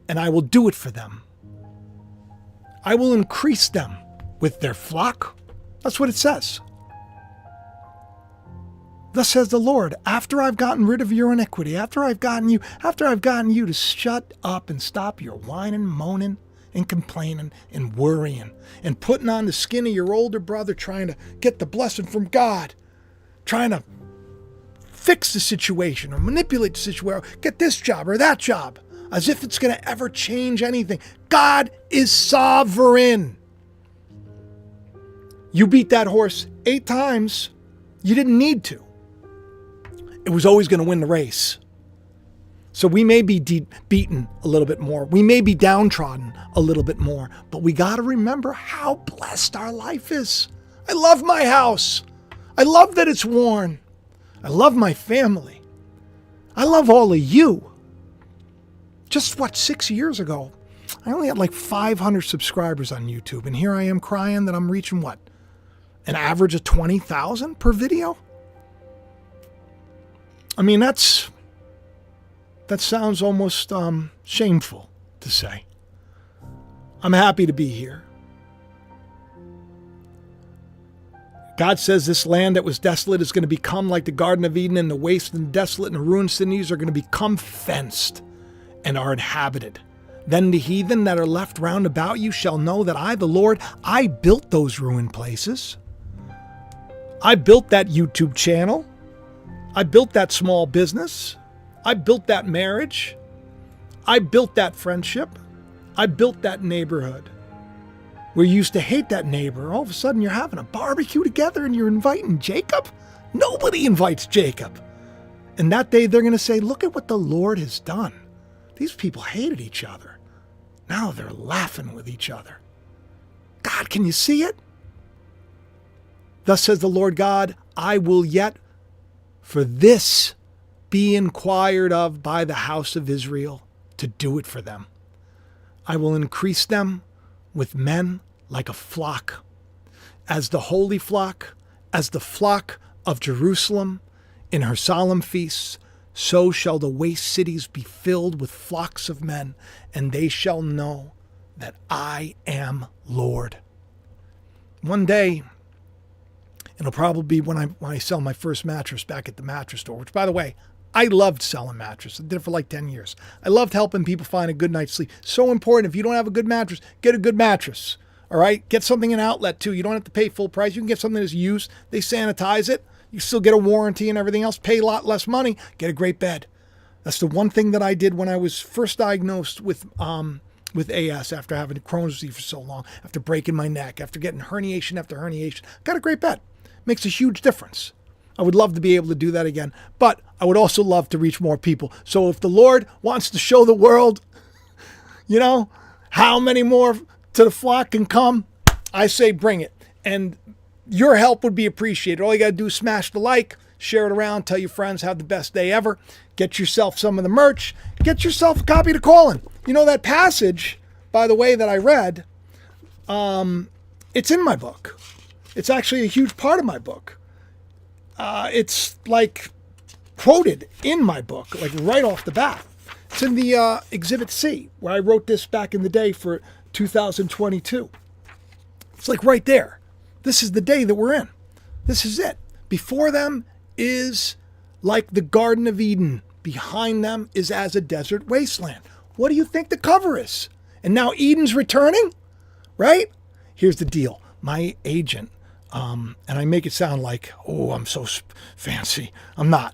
and I will do it for them. I will increase them with their flock. That's what it says. Thus says the Lord, after I've gotten rid of your iniquity, after I've gotten you to shut up and stop your whining, moaning, and complaining and worrying and putting on the skin of your older brother, trying to get the blessing from God, trying to fix the situation or manipulate the situation, get this job or that job, as if it's going to ever change anything. God is sovereign. You beat that horse 8 times. You didn't need to. It was always going to win the race. So we may be beaten a little bit more. We may be downtrodden a little bit more. But we got to remember how blessed our life is. I love my house. I love that it's worn. I love my family. I love all of you. Just 6 years ago, I only had like 500 subscribers on YouTube. And here I am crying that I'm reaching an average of 20,000 per video? I mean, that sounds almost shameful to say. I'm happy to be here. God says this land that was desolate is going to become like the Garden of Eden, and the waste and desolate and the ruined cities are going to become fenced and are inhabited. Then the heathen that are left round about you shall know that I, the Lord, I built those ruined places. I built that YouTube channel. I built that small business. I built that marriage. I built that friendship. I built that neighborhood. Where you used to hate that neighbor, all of a sudden you're having a barbecue together and you're inviting Jacob? Nobody invites Jacob. And that day they're going to say, look at what the Lord has done. These people hated each other. Now they're laughing with each other. God, can you see it? Thus says the Lord God, I will yet for this be inquired of by the house of Israel to do it for them. I will increase them with men like a flock, as the holy flock, as the flock of Jerusalem in her solemn feasts, so shall the waste cities be filled with flocks of men, and they shall know that I am Lord. One day, it'll probably be when I sell my first mattress back at the mattress store, which, by the way, I loved selling mattresses. I did it for like 10 years. I loved helping people find a good night's sleep. So important. If you don't have a good mattress, get a good mattress. All right? Get something in outlet, too. You don't have to pay full price. You can get something that's used. They sanitize it. You still get a warranty and everything else. Pay a lot less money. Get a great bed. That's the one thing that I did when I was first diagnosed with AS after having Crohn's disease for so long, after breaking my neck, after getting herniation after herniation. Got a great bed. Makes a huge difference. I would love to be able to do that again, but I would also love to reach more people. So if the Lord wants to show the world, how many more to the flock can come, I say bring it. And your help would be appreciated. All you got to do is smash the like, share it around, tell your friends, have the best day ever. Get yourself some of the merch. Get yourself a copy to Colin. You know that passage, by the way, that I read, it's in my book. It's actually a huge part of my book. It's like quoted in my book, like right off the bat. It's in the Exhibit C, where I wrote this back in the day for 2022. It's like right there. This is the day that we're in. This is it. Before them is like the Garden of Eden. Behind them is as a desert wasteland. What do you think the cover is? And now Eden's returning, right? Here's the deal. My agent, and I make it sound like, oh, I'm so fancy. I'm not.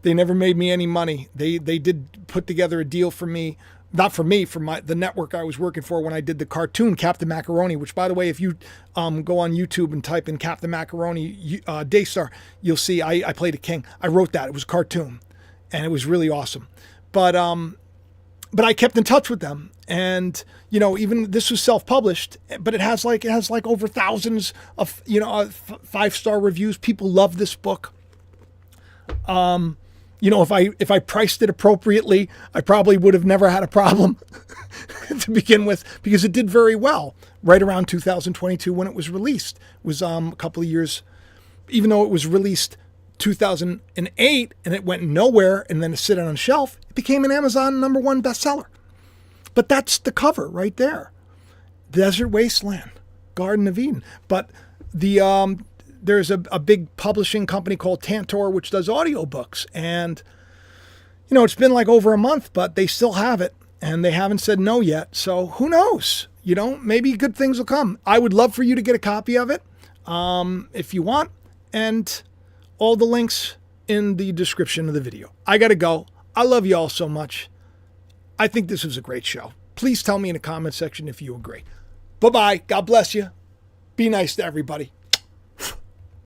They never made me any money. They did put together a deal for me, not for me, for the network I was working for when I did the cartoon Captain Macaroni, which, by the way, if you go on YouTube and type in Captain Macaroni Daystar, you'll see I played a king. I wrote that. It was a cartoon, and it was really awesome. But I kept in touch with them, And, you know, even this was self-published, but it has like over thousands of, you know, 5-star reviews. People love this book. You know, if I priced it appropriately, I probably would have never had a problem to begin with, because it did very well right around 2022 when it was released. It was a couple of years, even though it was released 2008 and it went nowhere and then it sit on a shelf, it became an Amazon #1 bestseller. But that's the cover right there. Desert Wasteland, Garden of Eden. But there's a big publishing company called Tantor, which does audiobooks. And, you know, it's been like over a month, but they still have it. And they haven't said no yet. So who knows? You know, maybe good things will come. I would love for you to get a copy of it if you want. And all the links in the description of the video. I got to go. I love you all so much. I think this was a great show. Please tell me in the comment section if you agree. Bye-bye. God bless you. Be nice to everybody.